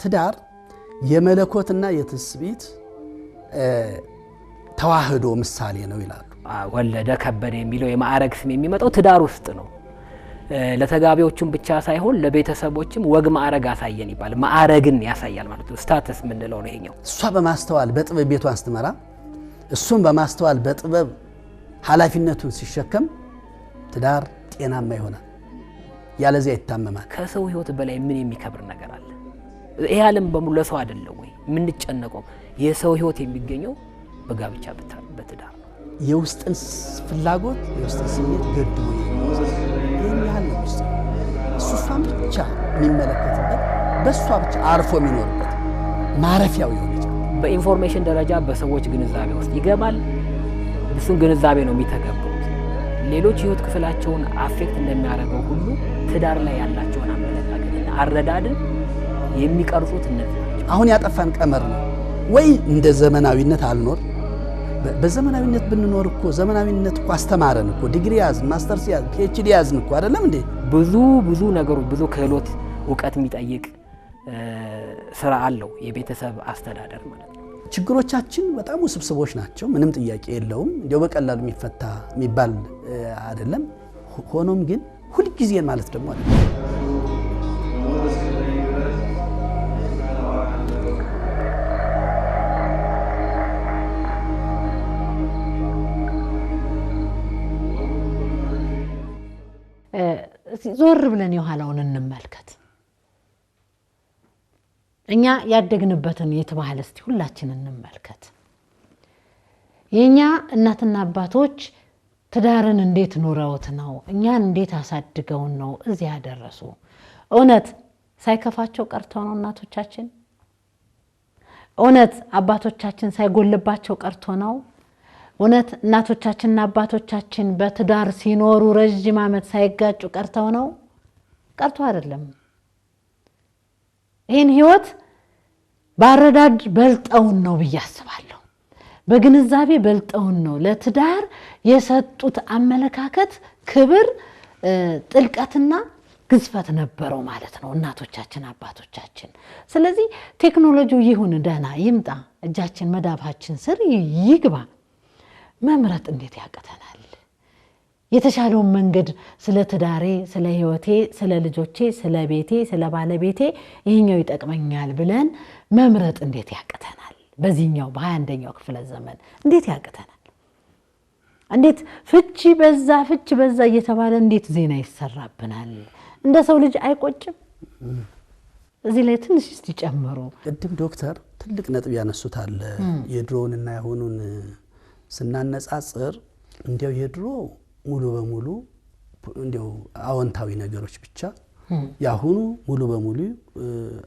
ትዳር የመለኮትና የትስብእት ተዋህዶ ምሳሌ ነው ይላሉ። ወለደ ከበደ የሚለው የማዕረግ ስም የሚመጣው ትዳር ውስጥ ነው። ለተጋቢዎቹም ብቻ ሳይሆን ለቤተሰቦችም ወግ ማዕረግ አሳየን ይባላል። ማዕረግን ያሳያል ማለት ነው። ስታተስ ምን ነው ይሄኛው? እሷ በማስተዋል በጥበብ ቤቷን ስትመራ እሱም በማስተዋል በጥበብ ኃላፊነቱን ሲሸከም ትዳር ጤናማ ይሆናል። ያለዚያ ይታመማል። ከሰው ህይወት በላይ ምን የሚከብር ነገር አለ? ይሄ ዓለም በሙሉ ለሰው አይደለም ወይ? ምን ጨነቀው? የሰው ህይወት የሚገኘው በጋብቻ በትዳር ነው። የውስጥን ፍላጎት የውስጥን ስሜት ገድቦ የሚያህል ነው። እሷን ብቻ የሚመለከትበት በእሷ ብቻ አርፎ የሚኖርበት ማረፊያው ይሆን ይችላል። በኢንፎርሜሽን ደረጃ በሰዎች ግንዛቤ ውስጥ ይገባል። እሱን ግንዛቤ ነው የሚተገብሩት። ሌሎች ህይወት ክፍላቸውን አፌክት እንደሚያደርገው ሁሉ ትዳር ላይ ያላቸውን አመለካከትና አረዳድን የሚቀርጹት እነዚህ ናቸው። አሁን ያጠፋን ቀመር ነው ወይ? እንደ ዘመናዊነት አልኖር። በዘመናዊነት ብንኖር እኮ ዘመናዊነት እኮ አስተማረን እኮ ዲግሪ ያዝን፣ ማስተርስ ያዝን፣ ፒኤችዲ ያዝን እኮ አይደለም እንዴ? ብዙ ነገሮች ብዙ ክህሎት እውቀት የሚጠይቅ ስራ አለው የቤተሰብ አስተዳደር ማለት ነው። ችግሮቻችን በጣም ውስብስቦች ናቸው። ምንም ጥያቄ የለውም። እንዲያው በቀላሉ የሚፈታ የሚባል አይደለም። ሆኖም ግን ሁሉ ጊዜ ማለት ደግሞ አይደለም። ዞር ብለን የኋላውን እንመልከት። እኛ ያደግንበትን የትባህል እስቲ ሁላችን እንመልከት። የኛ እናትና አባቶች ትዳርን እንዴት ኖረውት ነው? እኛን እንዴት አሳድገውን ነው እዚህ ያደረሱ? እውነት ሳይከፋቸው ቀርተው ነው እናቶቻችን? እውነት አባቶቻችን ሳይጎልባቸው ቀርቶ ነው? እውነት እናቶቻችንና አባቶቻችን በትዳር ሲኖሩ ረጅም ዓመት ሳይጋጩ ቀርተው ነው? ቀርቶ አይደለም። ይህን ህይወት ባረዳድ በልጠውን ነው ብዬ አስባለሁ። በግንዛቤ በልጠውን ነው። ለትዳር የሰጡት አመለካከት ክብር፣ ጥልቀትና ግዝፈት ነበረው ማለት ነው እናቶቻችን አባቶቻችን። ስለዚህ ቴክኖሎጂው ይሁን ደህና ይምጣ፣ እጃችን መዳፋችን ስር ይግባ፣ መምረጥ እንዴት ያቀተናል? የተሻለውን መንገድ ስለ ትዳሬ፣ ስለ ህይወቴ፣ ስለ ልጆቼ፣ ስለ ቤቴ፣ ስለ ባለቤቴ ይሄኛው ይጠቅመኛል ብለን መምረጥ እንዴት ያቀተናል? በዚህኛው በ21ኛው ክፍለ ዘመን እንዴት ያቀተናል? እንዴት ፍቺ በዛ እየተባለ እንዴት ዜና ይሰራብናል? እንደ ሰው ልጅ አይቆጭም? እዚህ ላይ ትንሽ እስቲ ጨምሩ። ቅድም ዶክተር ትልቅ ነጥብ ያነሱት አለ። የድሮውንና ያሁኑን ስናነጻጽር እንዲያው የድሮ ሙሉ በሙሉ እንዲያው አዎንታዊ ነገሮች ብቻ፣ ያሁኑ ሙሉ በሙሉ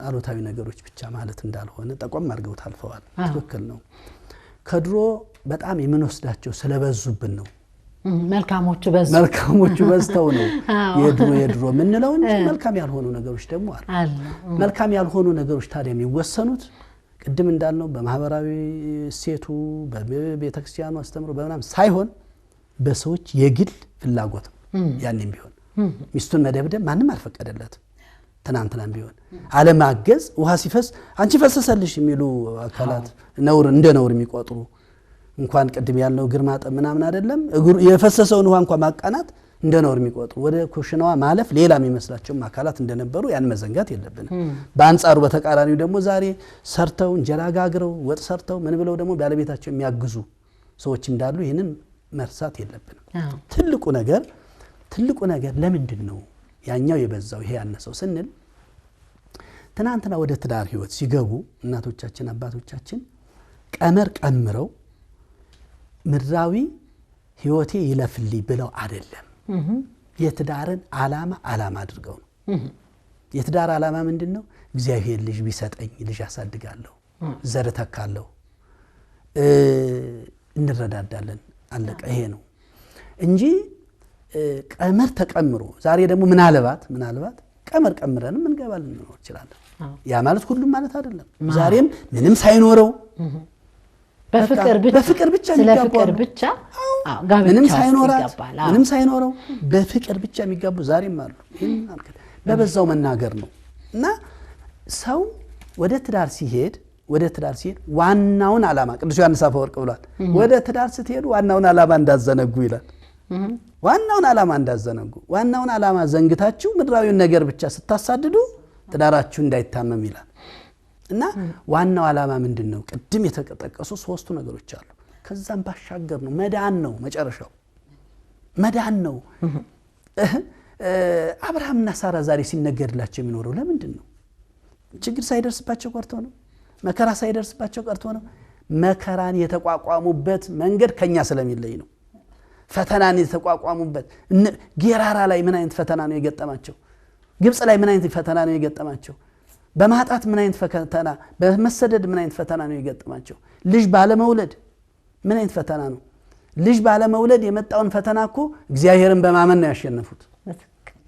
አሉታዊ ነገሮች ብቻ ማለት እንዳልሆነ ጠቆም አድርገው ታልፈዋል። ትክክል ነው። ከድሮ በጣም የምንወስዳቸው ስለበዙብን ነው። መልካሞቹ በዝተው ነው የድሮ የምንለው እንጂ መልካም ያልሆኑ ነገሮች ደግሞ አሉ። መልካም ያልሆኑ ነገሮች ታዲያ የሚወሰኑት ቅድም እንዳልነው በማህበራዊ እሴቱ በቤተክርስቲያኑ አስተምሮ በመናም ሳይሆን በሰዎች የግል ፍላጎት ያንንም ቢሆን ሚስቱን መደብደብ ማንም አልፈቀደለትም። ትናንትናም ቢሆን አለማገዝ፣ ውሃ ሲፈስ አንቺ ፈሰሰልሽ የሚሉ አካላት እንደ ነውር የሚቆጥሩ እንኳን ቅድም ያልነው ግርማጠ ምናምን አይደለም የፈሰሰውን ውሃ እንኳን ማቃናት እንደ ነውር የሚቆጥሩ ወደ ኩሽናዋ ማለፍ ሌላ የሚመስላቸው አካላት እንደነበሩ ያን መዘንጋት የለብንም። በአንጻሩ በተቃራኒው ደግሞ ዛሬ ሰርተው እንጀራ ጋግረው ወጥ ሰርተው ምን ብለው ደግሞ ባለቤታቸው የሚያግዙ ሰዎች እንዳሉ ይሄንን መርሳት የለብንም። ትልቁ ነገር ለምንድን ነው ያኛው የበዛው ይሄ ያነሰው ስንል ትናንትና ወደ ትዳር ህይወት ሲገቡ እናቶቻችን አባቶቻችን ቀመር ቀምረው ምድራዊ ህይወቴ ይለፍልኝ ብለው አይደለም። የትዳርን ዓላማ አድርገው ነው። የትዳር ዓላማ ምንድነው? እግዚአብሔር ልጅ ቢሰጠኝ ልጅ አሳድጋለሁ፣ ዘር ተካለሁ፣ እንረዳዳለን፣ አለቀ። ይሄ ነው እንጂ ቀመር ተቀምሮ ዛሬ ደግሞ ምናልባት ቀመር ቀምረንም እንገባለን ነው ይችላል። ያ ማለት ሁሉም ማለት አይደለም። ዛሬም ምንም ሳይኖረው በፍቅር ብቻ ምንም ሳይኖረው በፍቅር ብቻ የሚጋቡ ዛሬም አሉ። በበዛው መናገር ነው እና ሰው ወደ ትዳር ሲሄድ ዋናውን ዓላማ ቅዱስ ዮሐንስ አፈወርቅ ብሏል። ወደ ትዳር ስትሄዱ ዋናውን ዓላማ እንዳዘነጉ ይላል። ዋናውን ዓላማ እንዳዘነጉ ዋናውን ዓላማ ዘንግታችሁ ምድራዊውን ነገር ብቻ ስታሳድዱ ትዳራችሁ እንዳይታመም ይላል። እና ዋናው ዓላማ ምንድነው? ቅድም የተጠቀሱ ሶስቱ ነገሮች አሉ። ከዛም ባሻገር ነው መዳን ነው። መጨረሻው መዳን ነው። አብርሃምና ሳራ ዛሬ ሲነገርላቸው የሚኖረው ለምንድን ነው? ችግር ሳይደርስባቸው ቀርቶ ነው? መከራ ሳይደርስባቸው ቀርቶ ነው? መከራን የተቋቋሙበት መንገድ ከኛ ስለሚለይ ነው። ፈተናን የተቋቋሙበት ጌራራ ላይ ምን አይነት ፈተና ነው የገጠማቸው? ግብጽ ላይ ምን አይነት ፈተና ነው የገጠማቸው? በማጣት ምን አይነት ፈተና፣ በመሰደድ ምን አይነት ፈተና ነው የገጠማቸው? ልጅ ባለመውለድ ምን አይነት ፈተና ነው? ልጅ ባለመውለድ የመጣውን ፈተና እኮ እግዚአብሔርን በማመን ነው ያሸነፉት።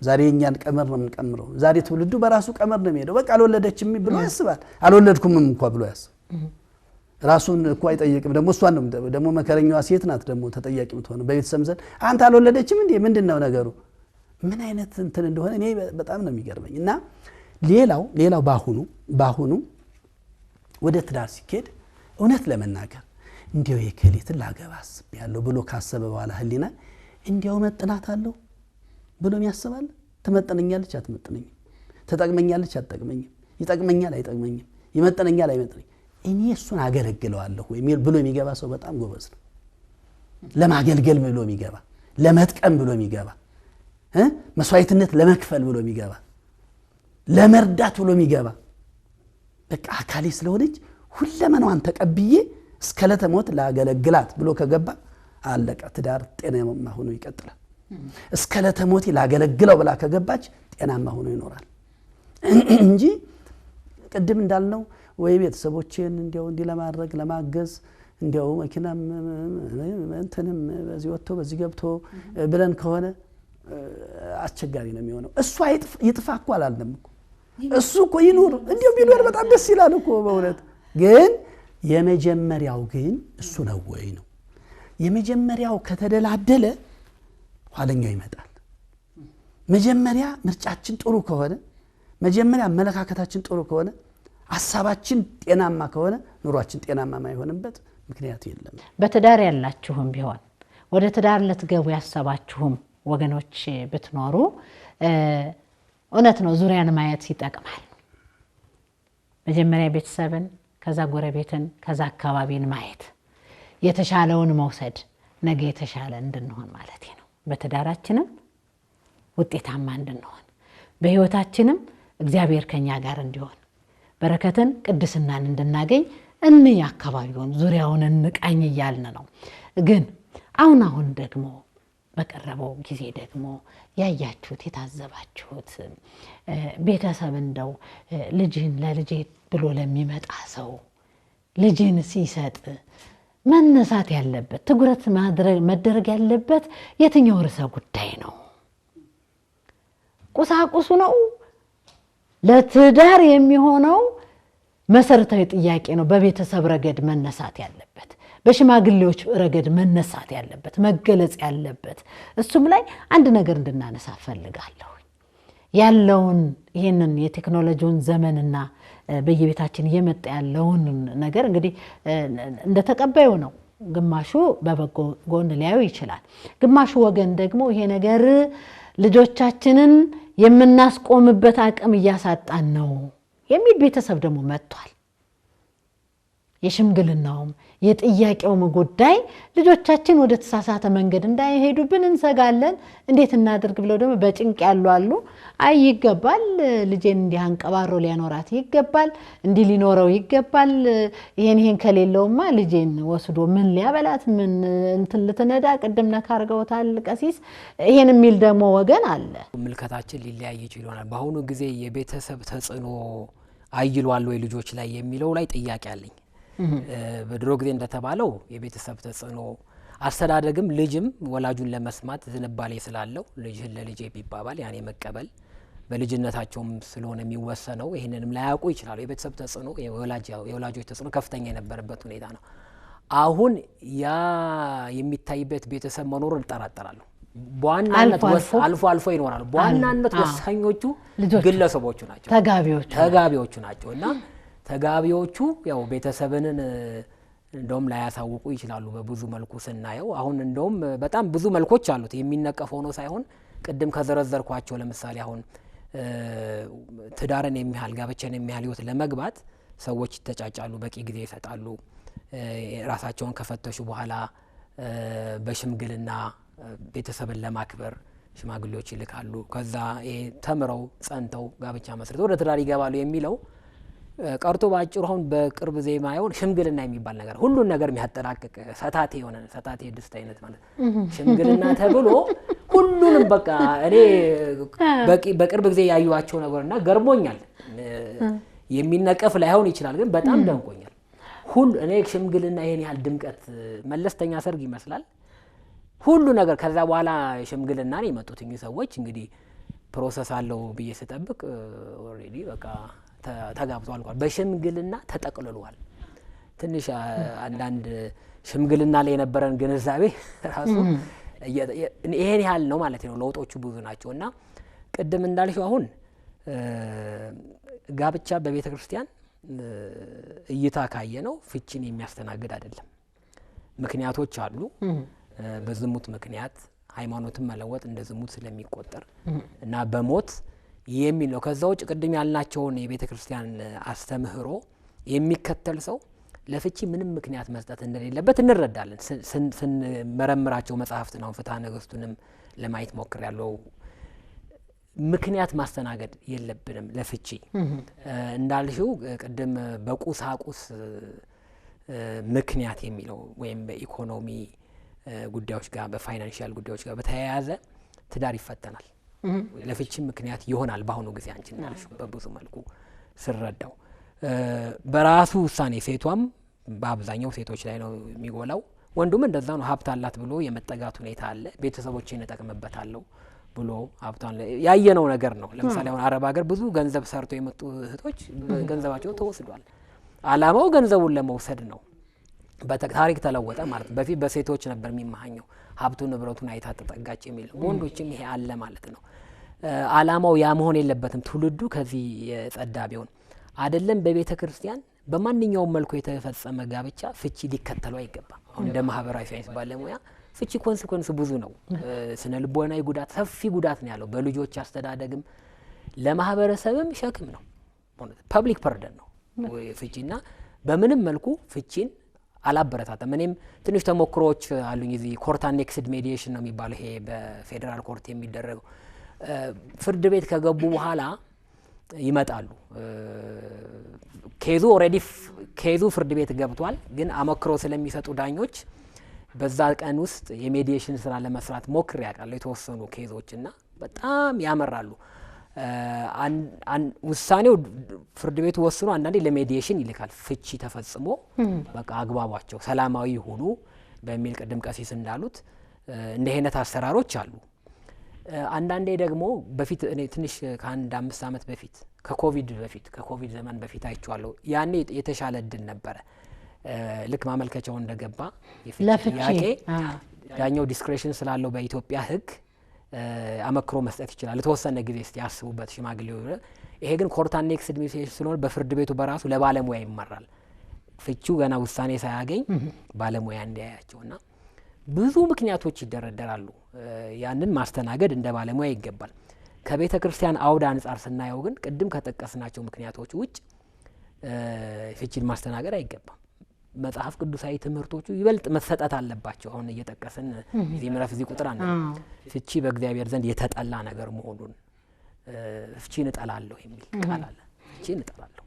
ዛሬ እኛን ቀመር ነው የምንቀምረው። ዛሬ ትውልዱ በራሱ ቀመር ነው የሚሄደው። በቃ አልወለደችም ብሎ ያስባል። አልወለድኩምም እንኳን ብሎ ያስብ ራሱን እኮ አይጠይቅም። ደግሞ እሷን ነው ደግሞ መከረኛዋ ሴት ናት ደግሞ ተጠያቂ የምትሆነው በቤተሰብ ዘንድ። አንተ አልወለደችም እንዴ? ምንድነው ነገሩ? ምን አይነት እንትን እንደሆነ እኔ በጣም ነው የሚገርመኝ። እና ሌላው ባሁኑ ወደ ትዳር ሲኬድ እውነት ለመናገር እንዲያው የከሌትን ላገባ አስቤያለሁ ብሎ ካሰበ በኋላ ህሊና እንዲያው መጥናት አለው ብሎ የሚያስባል። ትመጥነኛለች አትመጥነኝም፣ ትጠቅመኛለች አትጠቅመኝም፣ ይጠቅመኛል አይጠቅመኝም፣ ይመጥነኛል አይመጥነኝም፣ እኔ እሱን አገለግለዋለሁ ብሎ የሚገባ ሰው በጣም ጎበዝ ነው። ለማገልገል ብሎ የሚገባ፣ ለመጥቀም ብሎ የሚገባ፣ መስዋዕትነት ለመክፈል ብሎ የሚገባ፣ ለመርዳት ብሎ የሚገባ፣ በቃ አካሌ ስለሆነች ሁለመናዋን ተቀብዬ እስከ ዕለተ ሞት ላገለግላት ብሎ ከገባ አለቀ። ትዳር ጤናማ ሆኖ ይቀጥላል። እስከ ዕለተ ሞት ላገለግለው ብላ ከገባች ጤናማ ሆኖ ይኖራል እንጂ ቅድም እንዳልነው ወይ ቤተሰቦችን እንዲያው እንዲ ለማድረግ ለማገዝ እንዲያው መኪናም እንትንም በዚህ ወጥቶ በዚህ ገብቶ ብለን ከሆነ አስቸጋሪ ነው የሚሆነው። እሱ ይጥፋ እኮ አላለም እኮ። እሱ እኮ ይኑር፣ እንዲያው ቢኖር በጣም ደስ ይላል እኮ በእውነት። ግን የመጀመሪያው ግን እሱ ነው ወይ ነው። የመጀመሪያው ከተደላደለ ኋለኛው ይመጣል። መጀመሪያ ምርጫችን ጥሩ ከሆነ፣ መጀመሪያ አመለካከታችን ጥሩ ከሆነ፣ ሐሳባችን ጤናማ ከሆነ ኑሯችን ጤናማ ማይሆንበት ምክንያት የለም። በትዳር ያላችሁም ቢሆን ወደ ትዳር ልትገቡ ያሰባችሁም ወገኖች ብትኖሩ እውነት ነው ዙሪያን ማየት ይጠቅማል። መጀመሪያ ቤተሰብን፣ ከዛ ጎረቤትን፣ ከዛ አካባቢን ማየት፣ የተሻለውን መውሰድ፣ ነገ የተሻለ እንድንሆን ማለት ነው። በትዳራችንም ውጤታማ እንድንሆን፣ በህይወታችንም እግዚአብሔር ከኛ ጋር እንዲሆን፣ በረከትን ቅድስናን እንድናገኝ አካባቢውን ዙሪያውን እንቃኝ እያልን ነው። ግን አሁን ደግሞ በቀረበው ጊዜ ደግሞ ያያችሁት የታዘባችሁት ቤተሰብ እንደው ልጅን ለልጄ ብሎ ለሚመጣ ሰው ልጅን ሲሰጥ መነሳት ያለበት ትኩረት መደረግ ያለበት የትኛው ርዕሰ ጉዳይ ነው? ቁሳቁሱ ነው? ለትዳር የሚሆነው መሰረታዊ ጥያቄ ነው። በቤተሰብ ረገድ መነሳት ያለበት፣ በሽማግሌዎች ረገድ መነሳት ያለበት፣ መገለጽ ያለበት እሱም ላይ አንድ ነገር እንድናነሳ ፈልጋለሁ። ያለውን ይሄንን የቴክኖሎጂውን ዘመንና በየቤታችን እየመጣ ያለውን ነገር እንግዲህ እንደተቀበዩ ነው። ግማሹ በበጎ ጎን ሊያዩ ይችላል፣ ግማሹ ወገን ደግሞ ይሄ ነገር ልጆቻችንን የምናስቆምበት አቅም እያሳጣን ነው የሚል ቤተሰብ ደግሞ መጥቷል። የሽምግልናውም የጥያቄውም ጉዳይ ልጆቻችን ወደ ተሳሳተ መንገድ እንዳይሄዱብን እንሰጋለን፣ እንዴት እናድርግ ብለው ደግሞ በጭንቅ ያሉ አሉ። አይ ይገባል፣ ልጄን እንዲህ አንቀባሮ ሊያኖራት ይገባል፣ እንዲህ ሊኖረው ይገባል፣ ይሄን ከሌለውማ ልጄን ወስዶ ምን ሊያበላት ምን እንትን ልትነዳ ቅድም ነካርገውታል ቀሲስ። ይሄን የሚል ደግሞ ወገን አለ። ምልከታችን ሊለያይ ይችላል። በአሁኑ ጊዜ የቤተሰብ ተጽዕኖ አይሏል ወይ ልጆች ላይ የሚለው ላይ ጥያቄ አለኝ። በድሮ ጊዜ እንደተባለው የቤተሰብ ተጽዕኖ አስተዳደግም ልጅም ወላጁን ለመስማት ዝንባሌ ስላለው ልጅህን ለልጄ ቢባባል ያኔ መቀበል በልጅነታቸውም ስለሆነ የሚወሰነው ይሄንንም ላያውቁ ይችላሉ። የቤተሰብ ተጽዕኖ የወላጆች ተጽዕኖ ከፍተኛ የነበረበት ሁኔታ ነው። አሁን ያ የሚታይበት ቤተሰብ መኖሩን እጠራጠራለሁ። በዋናነት አልፎ ይኖራል። በዋናነት ወሳኞቹ ግለሰቦቹ ናቸው፣ ተጋቢዎቹ ናቸው። እና ተጋቢዎቹ ያው ቤተሰብን እንደውም ላያሳውቁ ይችላሉ በብዙ መልኩ ስናየው። አሁን እንደውም በጣም ብዙ መልኮች አሉት የሚነቀፈው ነው ሳይሆን ቅድም ከዘረዘርኳቸው ለምሳሌ አሁን ትዳርን የሚያህል ጋብቻን የሚያህል ህይወት ለመግባት ሰዎች ይተጫጫሉ፣ በቂ ጊዜ ይሰጣሉ። ራሳቸውን ከፈተሹ በኋላ በሽምግልና ቤተሰብን ለማክበር ሽማግሌዎች ይልካሉ። ከዛ ተምረው ጸንተው ጋብቻ መስርተው ወደ ትዳር ይገባሉ የሚለው ቀርቶ ባጭሩ አሁን በቅርብ ዜማ ይሁን ሽምግልና የሚባል ነገር ሁሉን ነገር የሚያጠናቅቅ ሰታቴ የሆነ ሰታቴ ድስት አይነት ማለት ሽምግልና ተብሎ ሁሉንም በቃ እኔ በቅርብ ጊዜ ያዩዋቸው ነገርና ገርሞኛል። የሚነቀፍ ላይሆን ይችላል ግን በጣም ደንቆኛል። ሁሉ እኔ ሽምግልና ይሄን ያህል ድምቀት መለስተኛ ሰርግ ይመስላል ሁሉ ነገር። ከዛ በኋላ ሽምግልና ነው የመጡት ሰዎች እንግዲህ ፕሮሰስ አለው ብዬ ስጠብቅ ኦሬዲ በቃ ተጋብቶ አልቋል። በሽምግልና ተጠቅልሏል። ትንሽ አንዳንድ ሽምግልና ላይ የነበረን ግንዛቤ ራሱ ይሄን ያህል ነው ማለት ነው። ለውጦቹ ብዙ ናቸውና ቅድም እንዳልሽው አሁን ጋብቻ በቤተ ክርስቲያን እይታ ካየ ነው ፍቺን የሚያስተናግድ አይደለም። ምክንያቶች አሉ። በዝሙት ምክንያት ሃይማኖትን መለወጥ እንደ ዝሙት ስለሚቆጠር እና በሞት የሚል ነው። ከዛ ውጭ ቅድም ያልናቸውን የቤተ ክርስቲያን አስተምህሮ የሚከተል ሰው ለፍቺ ምንም ምክንያት መስጠት እንደሌለበት እንረዳለን። ስንመረምራቸው መጽሐፍት ነው ፍትሐ ነገሥቱንም ለማየት ሞክሬያለሁ። ምክንያት ማስተናገድ የለብንም ለፍቺ። እንዳልሽው ቅድም በቁሳቁስ ምክንያት የሚለው ወይም በኢኮኖሚ ጉዳዮች ጋር በፋይናንሻል ጉዳዮች ጋር በተያያዘ ትዳር ይፈተናል። ለፍቺ ምክንያት ይሆናል በአሁኑ ጊዜ አንቺ እንዳልሽው በብዙ መልኩ ስረዳው። በራሱ ውሳኔ ሴቷም በአብዛኛው ሴቶች ላይ ነው የሚጎላው። ወንዱም እንደዛ ነው። ሀብት አላት ብሎ የመጠጋት ሁኔታ አለ። ቤተሰቦችን እጠቅምበታለሁ ብሎ ሀብቷን ያየነው ነገር ነው። ለምሳሌ አሁን አረብ ሀገር ብዙ ገንዘብ ሰርቶ የመጡ እህቶች ገንዘባቸው ተወስዷል። አላማው ገንዘቡን ለመውሰድ ነው። በታሪክ ተለወጠ ማለት ነው። በፊት በሴቶች ነበር የሚማሃኘው ሀብቱ ንብረቱን አይታ ተጠጋጭ የሚል ወንዶችም ይሄ አለ ማለት ነው። አላማው ያ መሆን የለበትም። ትውልዱ ከዚህ የጸዳ ቢሆን አይደለም። በቤተ ክርስቲያን በማንኛውም መልኩ የተፈጸመ ጋብቻ ፍቺ ሊከተለው አይገባም። አሁን እንደ ማህበራዊ ሳይንስ ባለሙያ ፍቺ ኮንሲኩዌንስ ብዙ ነው። ስነ ልቦናዊ ጉዳት ሰፊ ጉዳት ነው ያለው። በልጆች አስተዳደግም ለማህበረሰብም ሸክም ነው። ፐብሊክ በርደን ነው ፍቺና በምንም መልኩ ፍቺን አላበረታታም። እኔም ትንሽ ተሞክሮዎች አሉኝ። እዚህ ኮርት አኔክስድ ሜዲዬሽን ነው የሚባለው። ይሄ በፌዴራል ኮርት የሚደረገው ፍርድ ቤት ከገቡ በኋላ ይመጣሉ። ኬዙ ኦሬዲ ኬዙ ፍርድ ቤት ገብቷል። ግን አመክሮ ስለሚሰጡ ዳኞች በዛ ቀን ውስጥ የሜዲዬሽን ስራ ለመስራት ሞክር ያውቃሉ የተወሰኑ ኬዞችና በጣም ያመራሉ። ውሳኔው ፍርድ ቤቱ ወስኖ አንዳንዴ ለሜዲዬሽን ይልካል። ፍቺ ተፈጽሞ በቃ አግባባቸው ሰላማዊ ሆኑ በሚል ቅድም ቀሲስ እንዳሉት እንደ አይነት አሰራሮች አሉ። አንዳንዴ ደግሞ በፊት እኔ ትንሽ ከአንድ 5 ዓመት በፊት ከኮቪድ ዘመን በፊት አይቼዋለሁ። ያኔ የተሻለ እድል ነበረ። ልክ ማመልከቻው እንደገባ ለፍቺ ዳኛው ዲስክሬሽን ስላለው በኢትዮጵያ ሕግ አመክሮ መስጠት ይችላል። ለተወሰነ ጊዜ እስቲ ያስቡበት ሽማግሌው። ይሄ ግን ኮርት አኔክስድ ሜዲዬሽን ስለሆነ በፍርድ ቤቱ በራሱ ለባለሙያ ይመራል። ፍቺው ገና ውሳኔ ሳያገኝ ባለሙያ እንዲያያቸውና ብዙ ምክንያቶች ይደረደራሉ። ያንን ማስተናገድ እንደ ባለሙያ ይገባል። ከቤተ ክርስቲያን አውድ አንጻር ስናየው ግን ቅድም ከጠቀስናቸው ምክንያቶች ውጭ ፍቺን ማስተናገድ አይገባም። መጽሐፍ ቅዱሳዊ ትምህርቶቹ ይበልጥ መሰጠት አለባቸው። አሁን እየጠቀስን እዚህ ምዕራፍ እዚህ ቁጥር አንድ ፍቺ በእግዚአብሔር ዘንድ የተጠላ ነገር መሆኑን ፍቺን እጠላለሁ የሚል ቃል አለ። ፍቺን እጠላለሁ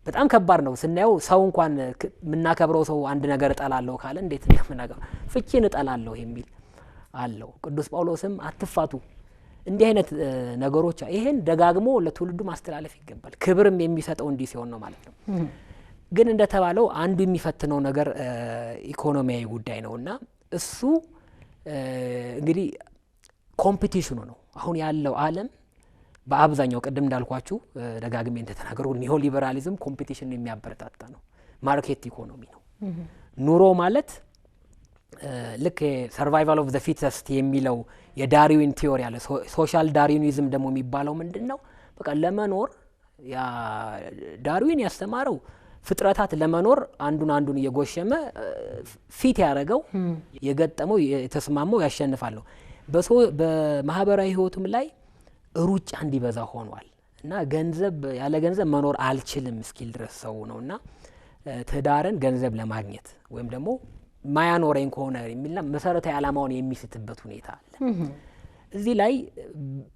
በጣም ከባድ ነው ስናየው። ሰው እንኳን የምናከብረው ሰው አንድ ነገር እጠላለሁ ካለ እንዴት እንደምናከብረው ፍቺን እጠላለሁ የሚል አለው። ቅዱስ ጳውሎስም አትፋቱ እንዲህ አይነት ነገሮች ይሄን ደጋግሞ ለትውልዱ ማስተላለፍ ይገባል። ክብርም የሚሰጠው እንዲህ ሲሆን ነው ማለት ነው። ግን እንደተባለው አንዱ የሚፈትነው ነገር ኢኮኖሚያዊ ጉዳይ ነውና እሱ እንግዲህ ኮምፒቲሽኑ ነው። አሁን ያለው ዓለም በአብዛኛው ቅድም እንዳልኳችሁ ደጋግሜ እንደተናገሩ ኒዮ ሊበራሊዝም ኮምፒቲሽን የሚያበረታታ ነው። ማርኬት ኢኮኖሚ ነው። ኑሮ ማለት ልክ ሰርቫይቫል ኦፍ ዘ ፊተስት የሚለው የዳርዊን ቲዮሪ አለ። ሶሻል ዳርዊኒዝም ደግሞ የሚባለው ምንድነው? በቃ ለመኖር ያ ዳርዊን ያስተማረው ፍጥረታት ለመኖር አንዱን እየጎሸመ ፊት ያረጋው የገጠመው የተስማማው ያሸንፋል ነው። በማህበራዊ ህይወቱም ላይ ሩጫ እንዲበዛ ሆኗል እና ገንዘብ ያለ ገንዘብ መኖር አልችልም እስኪል ድረስ ሰው ነውና ትዳርን ገንዘብ ለማግኘት ወይም ደግሞ ማያኖረኝ ከሆነ የሚልና መሰረታዊ ዓላማውን የሚስትበት ሁኔታ አለ። እዚህ ላይ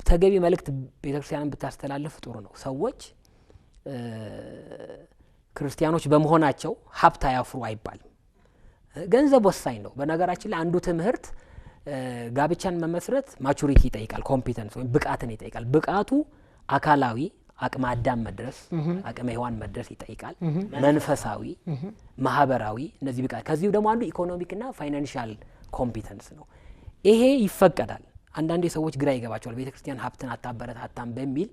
ተገቢ መልእክት ቤተክርስቲያንን ብታስተላልፍ ጥሩ ነው። ሰዎች ክርስቲያኖች በመሆናቸው ሀብት አያፍሩ አይባልም። ገንዘብ ወሳኝ ነው። በነገራችን ላይ አንዱ ትምህርት ጋብቻን መመስረት ማቹሪቲ ይጠይቃል፣ ኮምፒተንስ ወይም ብቃትን ይጠይቃል። ብቃቱ አካላዊ አቅመ አዳም መድረስ አቅመ ሔዋን መድረስ ይጠይቃል። መንፈሳዊ፣ ማህበራዊ እነዚህ ብቃት። ከዚህ ደግሞ አንዱ ኢኮኖሚክና ፋይናንሻል ኮምፒተንስ ነው። ይሄ ይፈቀዳል። አንዳንዴ ሰዎች ግራ ይገባቸዋል። ቤተክርስቲያን ሀብትን አታበረታታም በሚል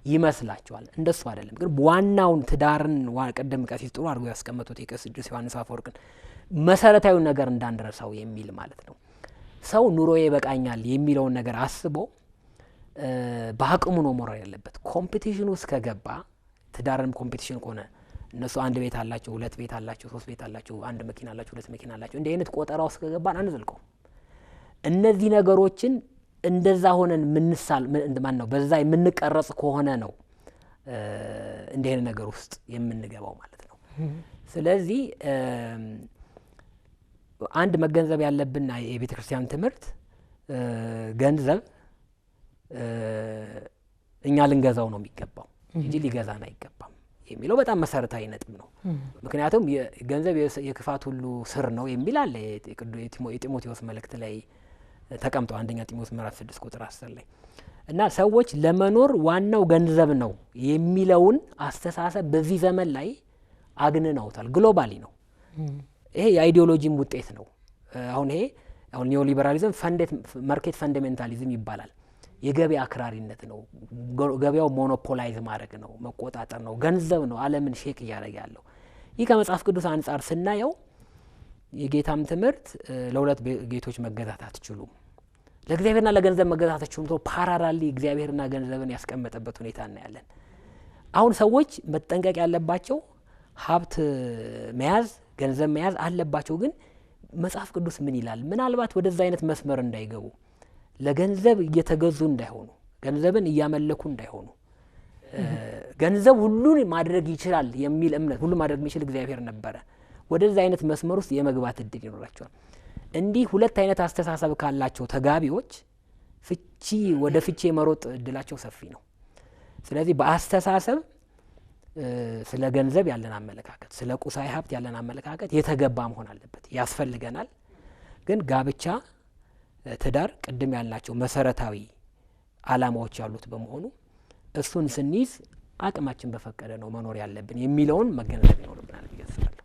ይመስላቸዋል። እንደሱ አይደለም። ግን ዋናውን ትዳርን ቀደም ቀሲስ ጥሩ አድርጎ ያስቀመጡት የቅዱስ ዮሐንስ አፈወርቅን መሰረታዊ ነገር እንዳንረሳው የሚል ማለት ነው። ሰው ኑሮዬ ይበቃኛል የሚለውን ነገር አስቦ በአቅሙ ነው መኖር ያለበት። ኮምፒቲሽኑ ውስጥ ከገባ ትዳርም ኮምፒቲሽን ከሆነ እነሱ አንድ ቤት አላቸው፣ ሁለት ቤት አላቸው፣ ሶስት ቤት አላቸው፣ አንድ መኪና አላቸው፣ ሁለት መኪና አላቸው። እንዲህ አይነት ቆጠራ ውስጥ ከገባን አንዘልቀው። እነዚህ ነገሮችን እንደዛ ሆነን ማን ነው በዛ የምንቀረጽ ከሆነ ነው እንዲህ አይነት ነገር ውስጥ የምንገባው ማለት ነው። ስለዚህ አንድ መገንዘብ ያለብን የቤተ ክርስቲያን ትምህርት ገንዘብ እኛ ልንገዛው ነው የሚገባው እንጂ ሊገዛን አይገባም የሚለው በጣም መሰረታዊ ነጥብ ነው። ምክንያቱም ገንዘብ የክፋት ሁሉ ስር ነው የሚል አለ የጢሞቴዎስ መልእክት ላይ ተቀምጦ አንደኛ ጢሞቴዎስ ምዕራፍ 6 ቁጥር 10 ላይ እና ሰዎች ለመኖር ዋናው ገንዘብ ነው የሚለውን አስተሳሰብ በዚህ ዘመን ላይ አግንነውታል። ግሎባሊ ነው። ይሄ የአይዲዮሎጂም ውጤት ነው። አሁን ኒዮ ሊበራሊዝም ማርኬት ፈንዳሜንታሊዝም ይባላል። የገበያ አክራሪነት ነው። ገበያው ሞኖፖላይዝ ማድረግ ነው፣ መቆጣጠር ነው፣ ገንዘብ ነው ዓለምን ሼክ እያደረገ ያለው። ይህ ከመጽሐፍ ቅዱስ አንጻር ስናየው የጌታም ትምህርት ለሁለት ጌቶች መገዛት አትችሉም፣ ለእግዚአብሔርና ለገንዘብ መገዛት አትችሉም። ፓራራሊ እግዚአብሔርና ገንዘብን ያስቀመጠበት ሁኔታ እናያለን። አሁን ሰዎች መጠንቀቅ ያለባቸው ሀብት መያዝ ገንዘብ መያዝ አለባቸው። ግን መጽሐፍ ቅዱስ ምን ይላል? ምናልባት ወደዛ አይነት መስመር እንዳይገቡ፣ ለገንዘብ እየተገዙ እንዳይሆኑ፣ ገንዘብን እያመለኩ እንዳይሆኑ፣ ገንዘብ ሁሉን ማድረግ ይችላል የሚል እምነት፣ ሁሉ ማድረግ የሚችል እግዚአብሔር ነበረ፣ ወደዛ አይነት መስመር ውስጥ የመግባት እድል ይኖራቸዋል። እንዲህ ሁለት አይነት አስተሳሰብ ካላቸው ተጋቢዎች ወደ ፍቺ የመሮጥ እድላቸው ሰፊ ነው። ስለዚህ በአስተሳሰብ ስለ ገንዘብ ያለን አመለካከት፣ ስለ ቁሳዊ ሀብት ያለን አመለካከት የተገባ መሆን አለበት፣ ያስፈልገናል። ግን ጋብቻ፣ ትዳር ቅድም ያልናቸው መሰረታዊ ዓላማዎች ያሉት በመሆኑ እሱን ስንይዝ አቅማችን በፈቀደ ነው መኖር ያለብን የሚለውን መገንዘብ ይኖርብናል ብዬ አስባለሁ።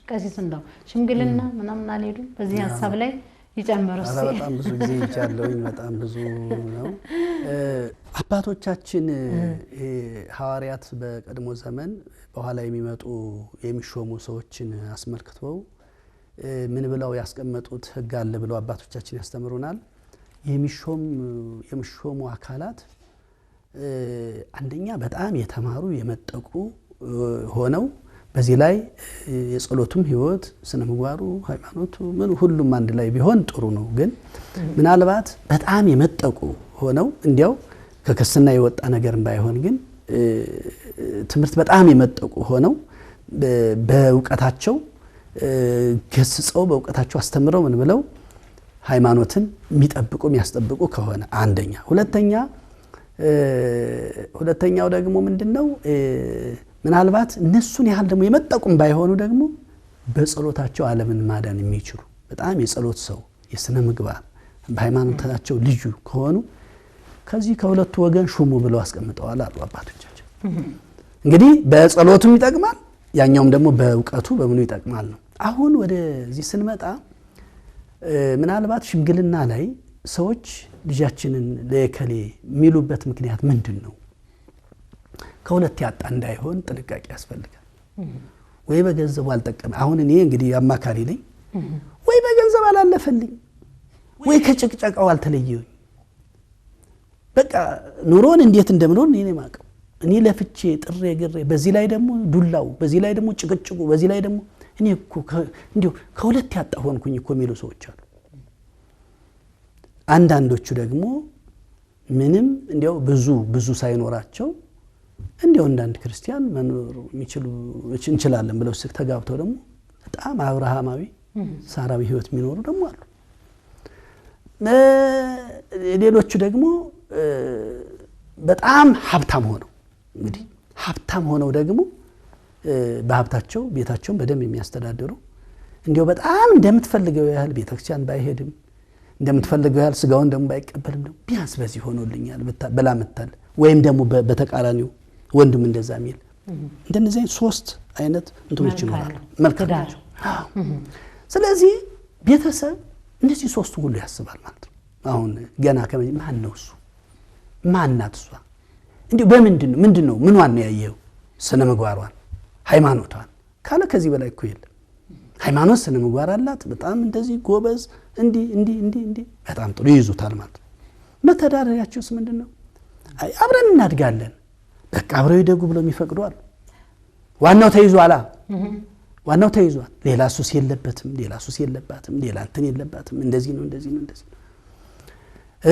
ቀሲስ እንደው ሽምግልና ምናምን አልሄዱም በዚህ ሀሳብ ላይ ይጨምሩ? በጣም ብዙ ጊዜ ይቻለውኝ በጣም ብዙ ነው። አባቶቻችን ሐዋርያት በቀድሞ ዘመን በኋላ የሚመጡ የሚሾሙ ሰዎችን አስመልክተው ምን ብለው ያስቀመጡት ሕግ አለ ብለው አባቶቻችን ያስተምሩናል። የሚሾሙ አካላት አንደኛ በጣም የተማሩ የመጠቁ ሆነው በዚህ ላይ የጸሎቱም ህይወት ስነ ምግባሩ ሃይማኖቱ ምን ሁሉም አንድ ላይ ቢሆን ጥሩ ነው። ግን ምናልባት በጣም የመጠቁ ሆነው እንዲያው ከክርስትና የወጣ ነገር ባይሆን ግን ትምህርት በጣም የመጠቁ ሆነው በእውቀታቸው ገስጸው በእውቀታቸው አስተምረው ምን ብለው ሃይማኖትን የሚጠብቁ የሚያስጠብቁ ከሆነ አንደኛ። ሁለተኛው ደግሞ ምንድነው ምናልባት እነሱን ያህል ደግሞ የመጠቁም ባይሆኑ ደግሞ በጸሎታቸው ዓለምን ማዳን የሚችሉ በጣም የጸሎት ሰው የስነ ምግባር በሃይማኖታቸው ልዩ ከሆኑ ከዚህ ከሁለቱ ወገን ሹሙ ብለው አስቀምጠዋል አሉ አባቶቻችን። እንግዲህ በጸሎቱም ይጠቅማል፣ ያኛውም ደግሞ በእውቀቱ በምኑ ይጠቅማል ነው። አሁን ወደዚህ ስንመጣ ምናልባት ሽምግልና ላይ ሰዎች ልጃችንን ለከሌ የሚሉበት ምክንያት ምንድነው? ከሁለት ያጣ እንዳይሆን ጥንቃቄ ያስፈልጋል። ወይ በገንዘብ አልጠቀመ፣ አሁን እኔ እንግዲህ አማካሪ ነኝ፣ ወይ በገንዘብ አላለፈልኝ፣ ወይ ከጭቅጨቃው አልተለየኝ፣ በቃ ኑሮን እንዴት እንደምኖር እኔ ማቀው እኔ ለፍቼ ጥሬ ግሬ በዚህ ላይ ደግሞ ዱላው በዚህ ላይ ደግሞ ጭቅጭቁ በዚህ ላይ ደግሞ እኔ እኮ እንዲሁ ከሁለት ያጣ ሆንኩኝ እኮ የሚሉ ሰዎች አሉ። አንዳንዶቹ ደግሞ ምንም እንዲያው ብዙ ሳይኖራቸው እንዲያው አንዳንድ ክርስቲያን መኖር የሚችሉ እንችላለን ብለው ተጋብተው ደግሞ በጣም አብርሃማዊ ሳራዊ ህይወት የሚኖሩ ደግሞ አሉ። ሌሎቹ ደግሞ በጣም ሀብታም ሆነው እንግዲህ ሀብታም ሆነው ደግሞ በሀብታቸው ቤታቸውን በደንብ የሚያስተዳድሩ እንዲያው በጣም እንደምትፈልገው ያህል ቤተክርስቲያን ባይሄድም እንደምትፈልገው ያህል ስጋውን ደግሞ ባይቀበልም ደግሞ ቢያንስ በዚህ ሆኖልኛል በላመታል ወይም ደግሞ በተቃራኒው ወንድም እንደዛ የሚል እንደነዚህ ሶስት አይነት እንትኖች ይኖራሉ። መልካም ናቸው። ስለዚህ ቤተሰብ እንደዚህ ሶስቱ ሁሉ ያስባል ማለት ነው። አሁን ገና ማን ነው እሱ ማናት እሷ እንዴ ምንድነው ምንዋን ነው ያየው ስነ ምግባሯን ሃይማኖቷን ካለ ከዚህ በላይ እኮ የለም። ሃይማኖት ስነ ምግባር አላት በጣም እንደዚህ ጎበዝ እንዲ በጣም ጥሩ ይዙታል ማለት ነው። መተዳደሪያቸውስ ምንድነው? አይ አብረን እናድጋለን በቃ አብረው ይደጉ ብለው የሚፈቅዱ አሉ። ዋናው ተይዟል ሌላ ሱስ የለበትም ሌላ ሱስ የለባትም ሌላ እንትን የለባትም እንደዚህ ነው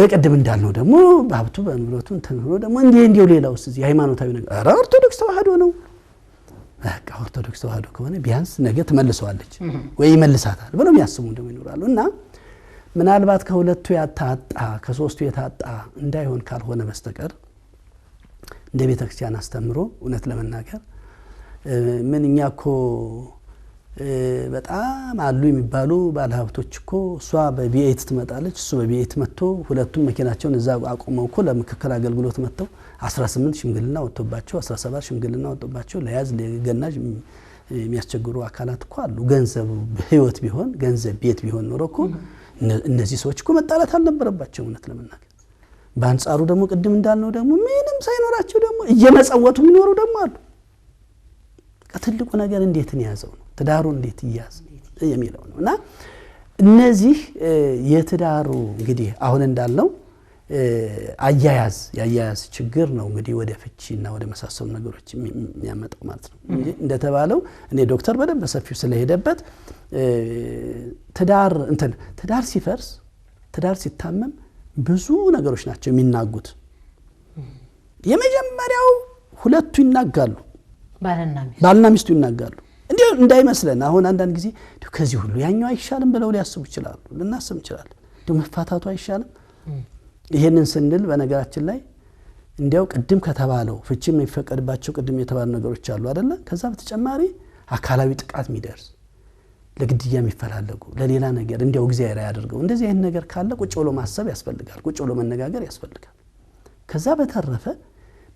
ቅድም እንዳልነው ደግሞ በሀብቱ በንብረቱ እንትን ሆኖ ደግሞ እንዲው ሌላውስ እዚህ ሃይማኖታዊ ነገር ኧረ ኦርቶዶክስ ተዋህዶ ነው በቃ ኦርቶዶክስ ተዋህዶ ከሆነ ቢያንስ ነገ ትመልሰዋለች ወይ ይመልሳታል ብለው የሚያስቡ እንደው ይኖራሉ። እና ምናልባት ከሁለቱ ያጣጣ ከሶስቱ ያጣጣ እንዳይሆን ካልሆነ በስተቀር እንደ ቤተክርስቲያን አስተምሮ እውነት ለመናገር ምንኛ እኮ በጣም አሉ የሚባሉ ባለሀብቶች እኮ እሷ በቢኤት ትመጣለች እሱ በቢኤት መጥቶ ሁለቱም መኪናቸውን እዛ አቆመው እኮ ለምክክር አገልግሎት መጥተው 18 ሽምግልና ወጥቶባቸው 17 ሽምግልና ወጥቶባቸው ለያዝ ለገናጅ የሚያስቸግሩ አካላት እኮ አሉ። ገንዘብ በህይወት ቢሆን ገንዘብ ቤት ቢሆን ኖሮ እኮ እነዚህ ሰዎች እኮ መጣላት አልነበረባቸው እውነት ለመናገር። በአንጻሩ ደግሞ ቅድም እንዳልነው ደግሞ ምንም ሳይኖራቸው ደግሞ እየመጸወቱ የሚኖሩ ደግሞ አሉ። ከትልቁ ነገር እንዴት እንያዘው ነው ትዳሩ እንዴት ይያዝ የሚለው ነው። እና እነዚህ የትዳሩ እንግዲህ አሁን እንዳልነው ያያያዝ ችግር ነው እንግዲህ ወደ ፍቺና ወደ መሳሰሉ ነገሮች የሚያመጣው ማለት ነው። እንደተባለው እኔ ዶክተር በደንብ በሰፊው ስለሄደበት ትዳር ሲፈርስ ትዳር ሲታመም ብዙ ነገሮች ናቸው የሚናጉት። የመጀመሪያው ሁለቱ ይናጋሉ ባልና ሚስቱ ይናጋሉ። እንዴው እንዳይመስለን አሁን አንዳንድ ጊዜ ከዚህ ሁሉ ያኛው አይሻልም ብለው ሊያስቡ ይችላሉ ልናስብ እንችላለን። መፋታቱ አይሻልም ይሄንን ስንል በነገራችን ላይ እንዲያው ቅድም ከተባለው ፍቺም የሚፈቀድባቸው ቅድም የተባሉ ነገሮች አሉ አይደለ? ከዛ በተጨማሪ አካላዊ ጥቃት የሚደርስ ለግድያ የሚፈላለጉ ለሌላ ነገር እንዲያው እግዚአብሔር ያደርገው እንደዚህ አይነት ነገር ካለ ቁጭ ብሎ ማሰብ ያስፈልጋል ቁጭ ብሎ መነጋገር ያስፈልጋል። ከዛ በተረፈ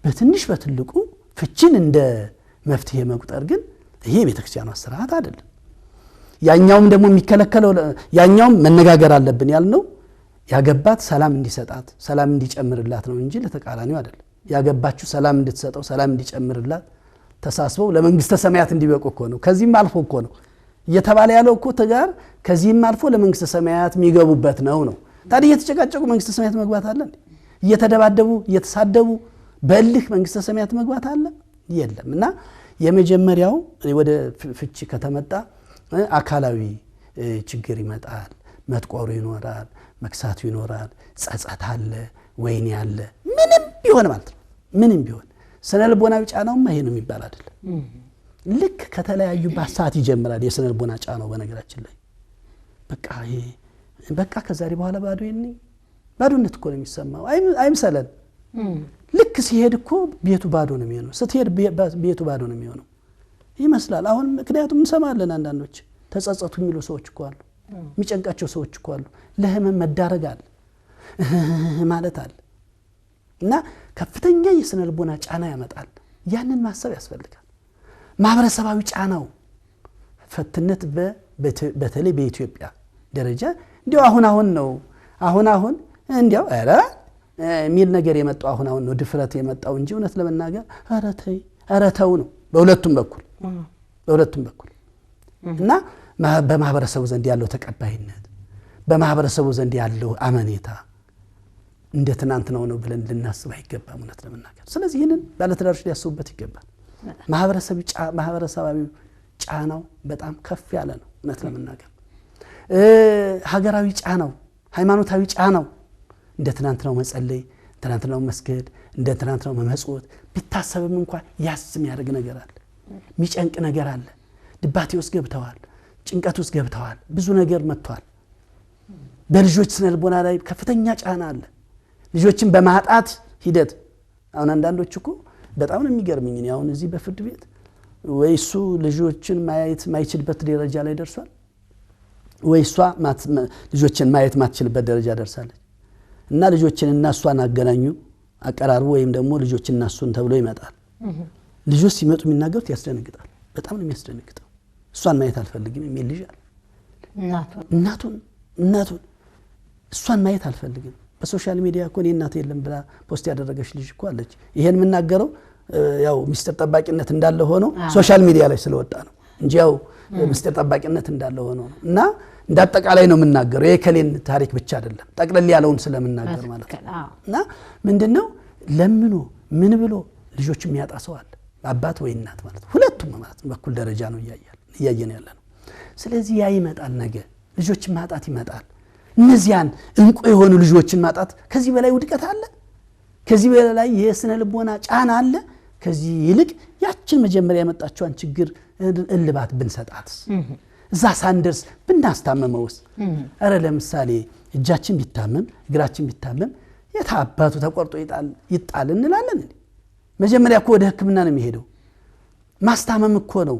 በትንሽ በትልቁ ፍቺን እንደ መፍትሄ መቁጠር ግን ይሄ ቤተክርስቲያኗ ስርዓት አይደለም። ያኛውም ደግሞ የሚከለከለው ያኛውም መነጋገር አለብን ያልነው ያገባት ሰላም እንዲሰጣት ሰላም እንዲጨምርላት ነው እንጂ ለተቃራኒው አይደለም። ያገባችሁ ሰላም እንድትሰጠው ሰላም እንዲጨምርላት ተሳስበው ለመንግስተ ሰማያት እንዲበቁ እኮ ነው። ከዚህም አልፎ እኮ ነው እየተባለ ያለው እኮ ትዳር ከዚህም አልፎ ለመንግስተ ሰማያት የሚገቡበት ነው። ታዲያ እየተጨቃጨቁ መንግስተ ሰማያት መግባት አለ እንዴ? እየተደባደቡ እየተሳደቡ በልህ መንግስተ ሰማያት መግባት አለ የለም። እና የመጀመሪያው ወደ ፍቺ ከተመጣ አካላዊ ችግር ይመጣል። መጥቆሩ ይኖራል መክሳቱ ይኖራል ጸጸት አለ ወይኔ አለ ምንም ቢሆን ማለት ነው። ምንም ቢሆን ስነ ልቦናዊ ጫናውማ ይሄ ነው የሚባል አይደለም። ልክ ከተለያዩ ባሳት ይጀምራል የስነ ልቦና ጫናው በነገራችን ላይ በቃ ከዛሬ በኋላ ባዶነት እኮ ነው የሚሰማው አይምሰለን። ልክ ሲሄድ እኮ ቤቱ ባዶ ነው የሚሆነው ስትሄድ ቤቱ ባዶ ነው የሚሆነው ይመስላል። አሁን ምክንያቱም እንሰማለን አንዳንዶች ተጸጸቱ የሚሉ ሰዎች እኮ አሉ የሚጨንቃቸው ሰዎች እኮ አሉ። ለህመም መዳረግ አለ ማለት አለ እና ከፍተኛ የስነ ልቦና ጫና ያመጣል። ያንን ማሰብ ያስፈልጋል። ማህበረሰባዊ ጫናው ፈትነት በተለይ በኢትዮጵያ ደረጃ እንዲያው አሁን እንዲያው ሚል ነገር የመጣው አሁን ነው ድፍረት የመጣው እንጂ እውነት ለመናገር አረተው ነው በሁለቱም በኩል እና በማህበረሰቡ ዘንድ ያለው ተቀባይነት በማህበረሰቡ ዘንድ ያለው አመኔታ እንደ ትናንት ነው ብለን ልናስብ አይገባም እውነት ለመናገር። ስለዚህ ይሄንን ባለትዳሮች ሊያስቡበት ይገባል። ማህበረሰባዊ ጫናው በጣም ከፍ ያለ ነው እውነት ለመናገር። ሀገራዊ ጫናው፣ ሃይማኖታዊ ጫናው እንደ ትናንት ነው መጸለይ፣ ትናንት ነው መስገድ፣ እንደ ትናንት ነው መመጽወት ቢታሰብም እንኳን ያስም ያደርግ ነገር አለ፣ የሚጨንቅ ነገር አለ። ድባቴ ውስጥ ገብተዋል፣ ጭንቀት ውስጥ ገብተዋል፣ ብዙ ነገር መጥቷል። በልጆች ስነ ልቦና ላይ ከፍተኛ ጫና አለ። ልጆችን በማጣት ሂደት አሁን አንዳንዶች እኮ በጣም ነው የሚገርምኝ። አሁን እዚህ በፍርድ ቤት ወይ እሱ ልጆችን ማየት ማይችልበት ደረጃ ላይ ደርሷል፣ ወይ እሷ ልጆችን ማየት ማትችልበት ደረጃ ደርሳለች። እና ልጆችን እና እሷን አገናኙ አቀራርቡ ወይም ደግሞ ልጆችን እና እሱን ተብሎ ይመጣል። ልጆች ሲመጡ የሚናገሩት ያስደነግጣል። በጣም ነው የሚያስደነግጠው። እሷን ማየት አልፈልግም የሚል ልጅ አለ። እናቱን እሷን ማየት አልፈልግም። በሶሻል ሚዲያ እኮ እኔ እናት የለም ብላ ፖስት ያደረገች ልጅ እኮ አለች። ይሄን የምናገረው ያው ሚስጥር ጠባቂነት እንዳለ ሆኖ ሶሻል ሚዲያ ላይ ስለወጣ ነው እንጂ ያው ሚስጥር ጠባቂነት እንዳለ ሆኖ ነው። እና እንዳጠቃላይ ነው የምናገረው የከሌን ታሪክ ብቻ አይደለም ጠቅለል ያለውን ስለምናገር ማለት ነው። እና ምንድነው ለምኖ ምን ብሎ ልጆች የሚያጣ ሰው አለ፣ አባት ወይ እናት ማለት ሁለቱም ማለት በኩል ደረጃ ነው እያየን ያለ ነው። ስለዚህ ያ ይመጣል፣ ነገ ልጆችን ማጣት ይመጣል። እነዚያን እንቁ የሆኑ ልጆችን ማጣት ከዚህ በላይ ውድቀት አለ? ከዚህ በላይ የስነ ልቦና ጫና አለ? ከዚህ ይልቅ ያችን መጀመሪያ የመጣችውን ችግር እልባት ብንሰጣትስ፣ እዛ ሳንደርስ ብናስታመመውስ? አረ ለምሳሌ እጃችን ቢታመም እግራችን ቢታመም የታባቱ ተቆርጦ ይጣል እንላለን እንዴ? መጀመሪያ እኮ ወደ ሕክምና ነው የሚሄደው። ማስታመም እኮ ነው፣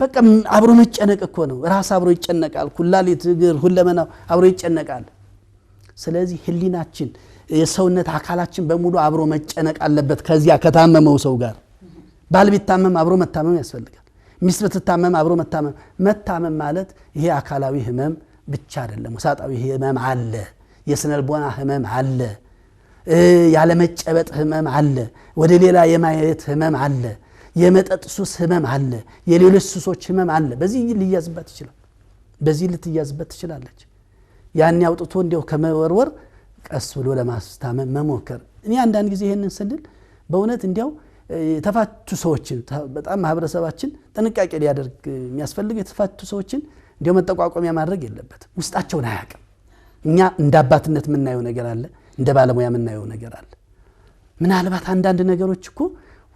በቃ አብሮ መጨነቅ እኮ ነው። ራስ አብሮ ይጨነቃል፣ ኩላሊት እግር ሁለመናው አብሮ ይጨነቃል። ስለዚህ ህሊናችን የሰውነት አካላችን በሙሉ አብሮ መጨነቅ አለበት ከዚያ ከታመመው ሰው ጋር። ባል ቢታመም አብሮ መታመም ያስፈልጋል። ሚስት ብትታመም አብሮ መታመም ማለት ይሄ አካላዊ ህመም ብቻ አይደለም፣ ውሳጣዊ ህመም አለ፣ የስነ ልቦና ህመም አለ፣ ያለ መጨበጥ ህመም አለ፣ ወደ ሌላ የማየት ህመም አለ፣ የመጠጥ ሱስ ህመም አለ፣ የሌሎች ሱሶች ህመም አለ። በዚህ ሊያዝበት ይችላል፣ በዚህ ልትያዝበት ትችላለች። ያን ያውጥቶ እንዲያው ከመወርወር ቀስ ብሎ ለማስታመም መሞከር። እኔ አንዳንድ ጊዜ ይሄንን ስንል በእውነት እንዲያው የተፋቱ ሰዎችን በጣም ማህበረሰባችን ጥንቃቄ ሊያደርግ የሚያስፈልግ የተፋቱ ሰዎችን እንዲያው መጠቋቋሚያ ማድረግ የለበትም። ውስጣቸውን አያውቅም። እኛ እንደ አባትነት የምናየው ነገር አለ፣ እንደ ባለሙያ የምናየው ነገር አለ። ምናልባት አንዳንድ ነገሮች እኮ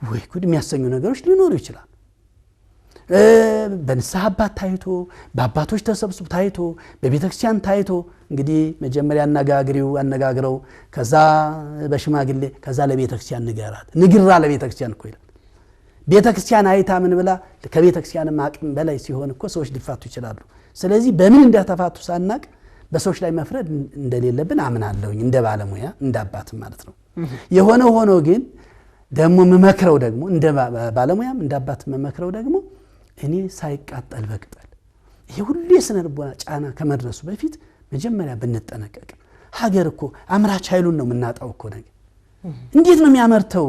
ወይ ጉድ የሚያሰኙ ነገሮች ሊኖሩ ይችላል። በንስሐ አባት ታይቶ በአባቶች ተሰብስቦ ታይቶ በቤተክርስቲያን ታይቶ እንግዲህ መጀመሪያ አነጋግረው ከዛ በሽማግሌ ከዛ ለቤተክርስቲያን ንገራት ንግራ ለቤተክርስቲያን እኮ ይላል። ቤተክርስቲያን አይታ ምን ብላ ከቤተክርስቲያን አቅም በላይ ሲሆን እኮ ሰዎች ሊፋቱ ይችላሉ። ስለዚህ በምን እንደተፋቱ ሳናቅ በሰዎች ላይ መፍረድ እንደሌለብን አምናለሁኝ እንደ ባለሙያ እንደ አባት ማለት ነው። የሆነ ሆኖ ግን ደግሞ መመክረው ደግሞ እንደ ባለሙያም እንደ አባት መመክረው ደግሞ እኔ ሳይቃጠል በቅጠል ይሄ ሁሉ የስነ ልቦና ጫና ከመድረሱ በፊት መጀመሪያ ብንጠነቀቅ። ሀገር እኮ አምራች ኃይሉን ነው የምናጣው እኮ ነገር። እንዴት ነው የሚያመርተው?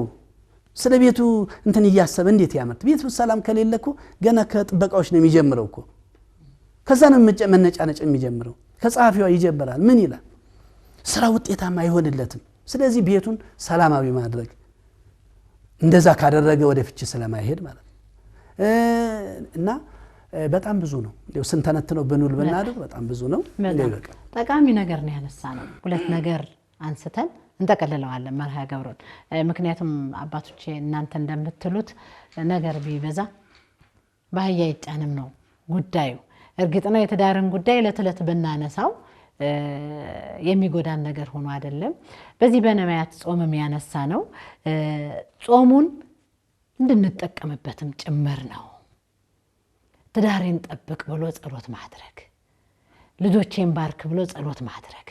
ስለ ቤቱ እንትን እያሰበ እንዴት ያመርት? ቤቱ ሰላም ከሌለ እኮ ገና ከጥበቃዎች ነው የሚጀምረው እኮ። ከዛ ነው መነጫነጭ የሚጀምረው። ከጸሐፊዋ ይጀምራል። ምን ይላል? ስራ ውጤታማ አይሆንለትም። ስለዚህ ቤቱን ሰላማዊ ማድረግ እንደዛ ካደረገ ወደ ፍቺ ስለማይሄድ ማለት ነው። እና በጣም ብዙ ነው እንደው ስንተነትነው ብንውል ብናድር በጣም ብዙ ነው። ጠቃሚ ነገር ነው ያነሳነው። ሁለት ነገር አንስተን እንጠቀልለዋለን መርሃ ገብሩን። ምክንያቱም አባቶቼ እናንተ እንደምትሉት ነገር ቢበዛ ባህያ ይጫንም ነው ጉዳዩ። እርግጥ ነው የትዳርን ጉዳይ ለተለት በእናነሳው የሚጎዳን ነገር ሆኖ አይደለም። በዚህ በነቢያት ጾምም ያነሳ ነው ጾሙን እንድንጠቀምበትም ጭምር ነው። ትዳሬን ጠብቅ ብሎ ጸሎት ማድረግ፣ ልጆቼን ባርክ ብሎ ጸሎት ማድረግ፣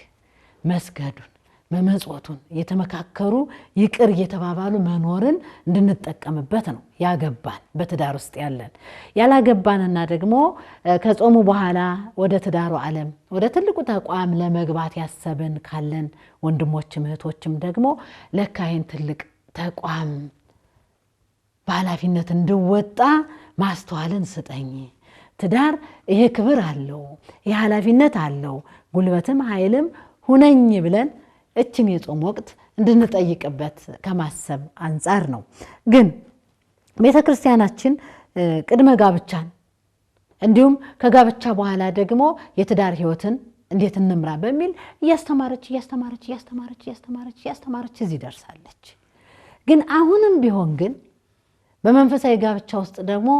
መስገዱን መመጽወቱን የተመካከሩ ይቅር እየተባባሉ መኖርን እንድንጠቀምበት ነው ያገባን በትዳር ውስጥ ያለን። ያላገባንና ደግሞ ከጾሙ በኋላ ወደ ትዳሩ ዓለም ወደ ትልቁ ተቋም ለመግባት ያሰብን ካለን ወንድሞችም እህቶችም ደግሞ ለካይን ትልቅ ተቋም በኃላፊነት እንድወጣ ማስተዋልን ስጠኝ። ትዳር ይሄ ክብር አለው፣ ይሄ ኃላፊነት አለው፣ ጉልበትም ኃይልም ሁነኝ ብለን እችን የጾም ወቅት እንድንጠይቅበት ከማሰብ አንጻር ነው። ግን ቤተክርስቲያናችን ቅድመ ጋብቻን እንዲሁም ከጋብቻ በኋላ ደግሞ የትዳር ህይወትን እንዴት እንምራ በሚል እያስተማረች እዚህ ደርሳለች። ግን አሁንም ቢሆን ግን በመንፈሳዊ ጋብቻ ውስጥ ደግሞ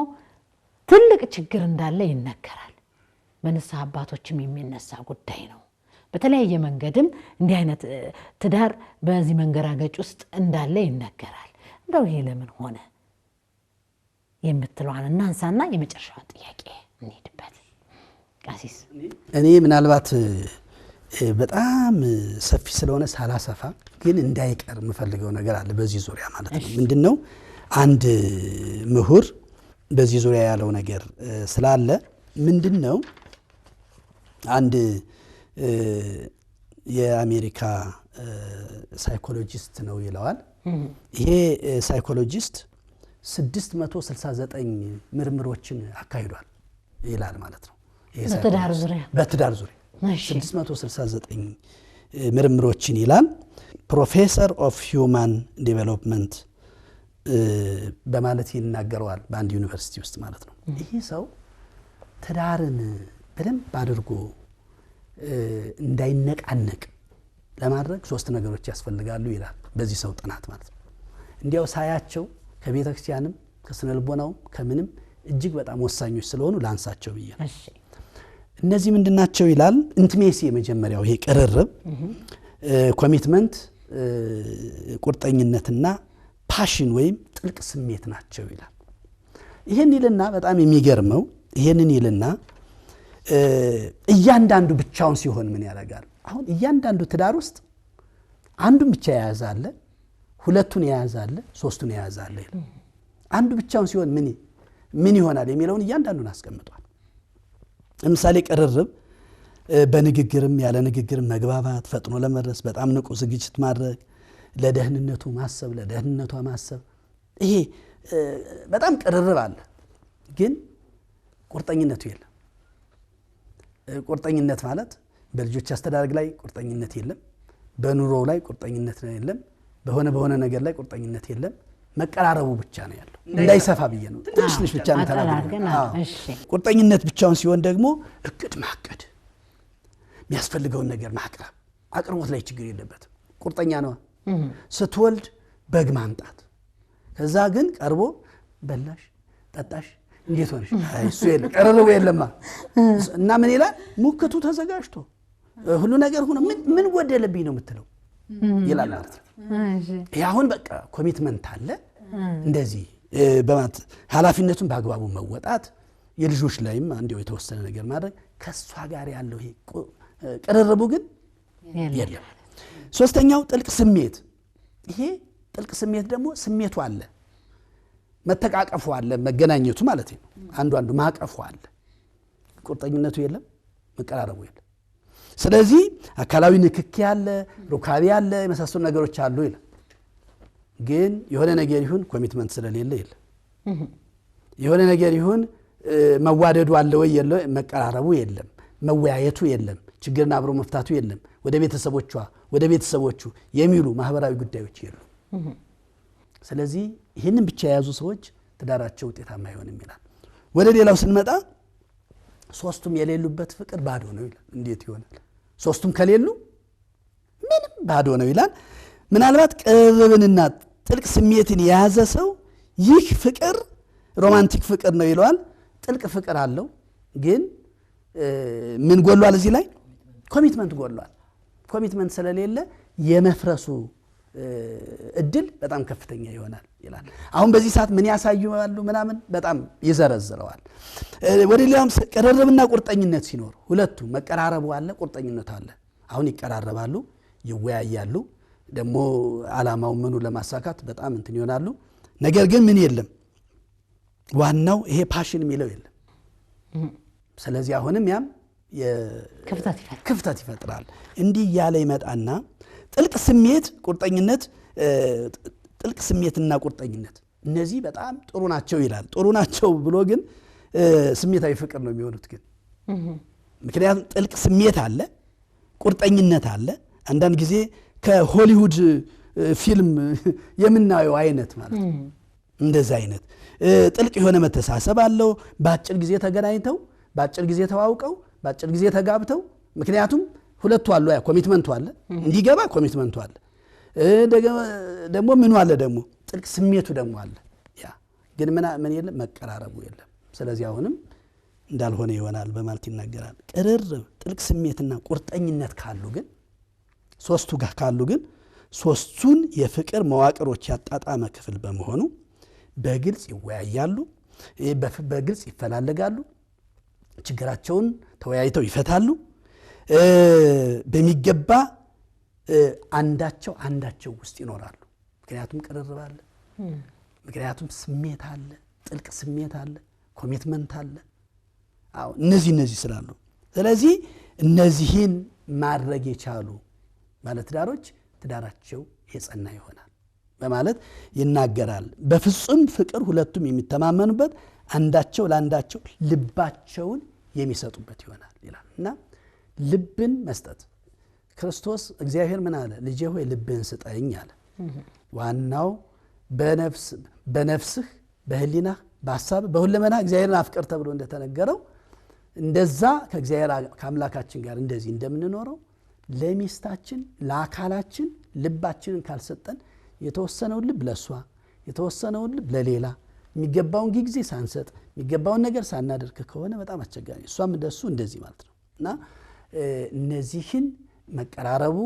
ትልቅ ችግር እንዳለ ይነገራል። በንስሐ አባቶችም የሚነሳ ጉዳይ ነው። በተለያየ መንገድም እንዲህ አይነት ትዳር በዚህ መንገራገጭ ውስጥ እንዳለ ይነገራል። እንደው ይሄ ለምን ሆነ የምትለዋን እናንሳና የመጨረሻውን ጥያቄ እንሄድበት። ቀሲስ እኔ ምናልባት በጣም ሰፊ ስለሆነ ሳላሰፋ ግን እንዳይቀር የምፈልገው ነገር አለ በዚህ ዙሪያ ማለት ነው። ምንድነው አንድ ምሁር በዚህ ዙሪያ ያለው ነገር ስላለ ምንድነው አንድ የአሜሪካ ሳይኮሎጂስት ነው ይለዋል። ይሄ ሳይኮሎጂስት 669 ምርምሮችን አካሂዷል ይላል ማለት ነው። በትዳር ዙሪያ 669 ምርምሮችን ይላል። ፕሮፌሰር ኦፍ ሂውማን ዴቨሎፕመንት በማለት ይናገረዋል በአንድ ዩኒቨርሲቲ ውስጥ ማለት ነው። ይሄ ሰው ትዳርን በደንብ አድርጎ እንዳይነቃነቅ ለማድረግ 3 ነገሮች ያስፈልጋሉ ይላል በዚህ ሰው ጥናት ማለት ነው። እንዲያው ሳያቸው ከቤተ ክርስቲያንም ከስነ ልቦናው ከምንም እጅግ በጣም ወሳኞች ስለሆኑ ላንሳቸው ብዬ ነው። እነዚህ ምንድናቸው ይላል? ኢንቲሜሲ የመጀመሪያው ይሄ ቅርርብ፣ ኮሚትመንት ቁርጠኝነትና ፓሽን ወይም ጥልቅ ስሜት ናቸው ይላል። ይሄን ይልና በጣም የሚገርመው ይሄንን ይልና እያንዳንዱ ብቻውን ሲሆን ምን ያደርጋል? አሁን እያንዳንዱ ትዳር ውስጥ አንዱን ብቻ ያያዛለ፣ ሁለቱን ያያዛለ፣ ሶስቱን ያያዛለ ይላል። አንዱ ብቻውን ሲሆን ምን ይሆናል የሚለውን እያንዳንዱን አስቀምጧል። ለምሳሌ ቅርርብ በንግግርም ያለ ንግግርም መግባባት፣ ፈጥኖ ለመድረስ በጣም ንቁ ዝግጅት ማድረግ፣ ለደህንነቱ ማሰብ፣ ለደህንነቷ ማሰብ፣ ይሄ በጣም ቅርርብ አለ። ግን ቁርጠኝነቱ የለም። ቁርጠኝነት ማለት በልጆች አስተዳደግ ላይ ቁርጠኝነት የለም፣ በኑሮው ላይ ቁርጠኝነት የለም፣ በሆነ ነገር ላይ ቁርጠኝነት የለም። መቀራረቡ ብቻ ነው ያለው። እንዳይሰፋ ብዬ ነው ትንሽ ብቻ ነው ተናግረው። ቁርጠኝነት ብቻውን ሲሆን ደግሞ እቅድ ማቀድ፣ የሚያስፈልገውን ነገር ማቅረብ፣ አቅርቦት ላይ ችግር የለበትም። ቁርጠኛ ነው። ስትወልድ በግ ማምጣት፣ ከዛ ግን ቀርቦ በላሽ ጠጣሽ እንዴት ሆነሽ እሱ የለም፣ ቀርቦ የለማ እና ምን ይላል? ሙክቱ ተዘጋጅቶ ሁሉ ነገር ሆነ ምን ወደለብኝ ነው የምትለው ይላል ማለት ነው። ይሄ አሁን በቃ ኮሚትመንት አለ። እንደዚህ በማት ኃላፊነቱን በአግባቡ መወጣት፣ የልጆች ላይም አንዴው የተወሰነ ነገር ማድረግ፣ ከሷ ጋር ያለው ይሄ ቅርርቡ ግን የለም። ሶስተኛው ጥልቅ ስሜት። ይሄ ጥልቅ ስሜት ደግሞ ስሜቱ አለ፣ መተቃቀፉ አለ፣ መገናኘቱ ማለት ነው። አንዱ ማቀፉ አለ። ቁርጠኝነቱ የለም፣ መቀራረቡ የለም። ስለዚህ አካላዊ ንክኪ ያለ፣ ሩካቤ ያለ፣ የመሳሰሉ ነገሮች አሉ ይላል። ግን የሆነ ነገር ይሁን ኮሚትመንት ስለሌለ የለም። የሆነ ነገር ይሁን መዋደዱ አለ ወይ የለም፣ መቀራረቡ የለም፣ መወያየቱ የለም፣ ችግርን አብሮ መፍታቱ የለም፣ ወደ ቤተሰቦቹ የሚሉ ማህበራዊ ጉዳዮች የሉ። ስለዚህ ይህንን ብቻ የያዙ ሰዎች ትዳራቸው ውጤታማ አይሆንም ይላል። ወደ ሌላው ስንመጣ ሶስቱም የሌሉበት ፍቅር ባዶ ነው ይላል። እንዴት ይሆናል? ሶስቱም ከሌሉ ምንም ባዶ ነው ይላል። ምናልባት ቅርርብንና ጥልቅ ስሜትን የያዘ ሰው ይህ ፍቅር ሮማንቲክ ፍቅር ነው ይለዋል። ጥልቅ ፍቅር አለው፣ ግን ምን ጎሏል? እዚህ ላይ ኮሚትመንት ጎሏል። ኮሚትመንት ስለሌለ የመፍረሱ እድል በጣም ከፍተኛ ይሆናል ይላል። አሁን በዚህ ሰዓት ምን ያሳዩዋሉ ምናምን በጣም ይዘረዝረዋል። ወደ ሌላም ቅርርብና ቁርጠኝነት ሲኖር ሁለቱ መቀራረቡ አለ፣ ቁርጠኝነቱ አለ። አሁን ይቀራረባሉ፣ ይወያያሉ፣ ደግሞ ዓላማው ምኑ ለማሳካት በጣም እንትን ይሆናሉ። ነገር ግን ምን የለም? ዋናው ይሄ ፓሽን የሚለው የለም። ስለዚህ አሁንም ያም ክፍተት ይፈጥራል። እንዲህ እያለ ይመጣና ጥልቅ ስሜትና ቁርጠኝነት እነዚህ በጣም ጥሩ ናቸው ይላል። ጥሩ ናቸው ብሎ ግን ስሜታዊ ፍቅር ነው የሚሆኑት። ግን ምክንያቱም ጥልቅ ስሜት አለ፣ ቁርጠኝነት አለ። አንዳንድ ጊዜ ከሆሊውድ ፊልም የምናየው አይነት ማለት ነው። እንደዛ አይነት ጥልቅ የሆነ መተሳሰብ አለው። በአጭር ጊዜ ተገናኝተው በአጭር ጊዜ ተዋውቀው በአጭር ጊዜ ተጋብተው ምክንያቱም ሁለቱ አሉ ያ ኮሚትመንቱ አለ እንዲገባ ኮሚትመንቱ አለ ደግሞ ምኑ አለ ደግሞ ጥልቅ ስሜቱ ደግሞ አለ ያ ግን ምን የለም መቀራረቡ የለም ስለዚህ አሁንም እንዳልሆነ ይሆናል በማለት ይናገራል ቅርርብ ጥልቅ ስሜትና ቁርጠኝነት ካሉ ግን ሶስቱ ጋር ካሉ ግን ሶስቱን የፍቅር መዋቅሮች ያጣጣመ ክፍል በመሆኑ በግልጽ ይወያያሉ በግልጽ ይፈላለጋሉ ችግራቸውን ተወያይተው ይፈታሉ በሚገባ አንዳቸው ውስጥ ይኖራሉ ምክንያቱም ቅርርብ አለ ምክንያቱም ስሜት አለ ጥልቅ ስሜት አለ ኮሚትመንት አለ አዎ እነዚህ ስላሉ ስለዚህ እነዚህን ማድረግ የቻሉ ባለትዳሮች ትዳራቸው የጸና ይሆናል በማለት ይናገራል በፍጹም ፍቅር ሁለቱም የሚተማመኑበት አንዳቸው ለአንዳቸው ልባቸውን የሚሰጡበት ይሆናል ይላልና ልብን መስጠት ክርስቶስ እግዚአብሔር ምን አለ ልጄ ሆይ ልብህን ስጠኝ አለ ዋናው በነፍስህ በህሊናህ በሐሳብ በሁለመና እግዚአብሔርን አፍቅር ተብሎ እንደተነገረው እንደዛ ከእግዚአብሔር ከአምላካችን ጋር እንደዚህ እንደምንኖረው ለሚስታችን ለአካላችን ልባችንን ካልሰጠን የተወሰነውን ልብ ለሷ የተወሰነውን ልብ ለሌላ የሚገባውን ጊዜ ሳንሰጥ የሚገባውን ነገር ሳናደርግ ከሆነ በጣም አስቸጋሪ እሷም እንደሱ እንደዚህ ማለት ነው እና እነዚህን መቀራረቡ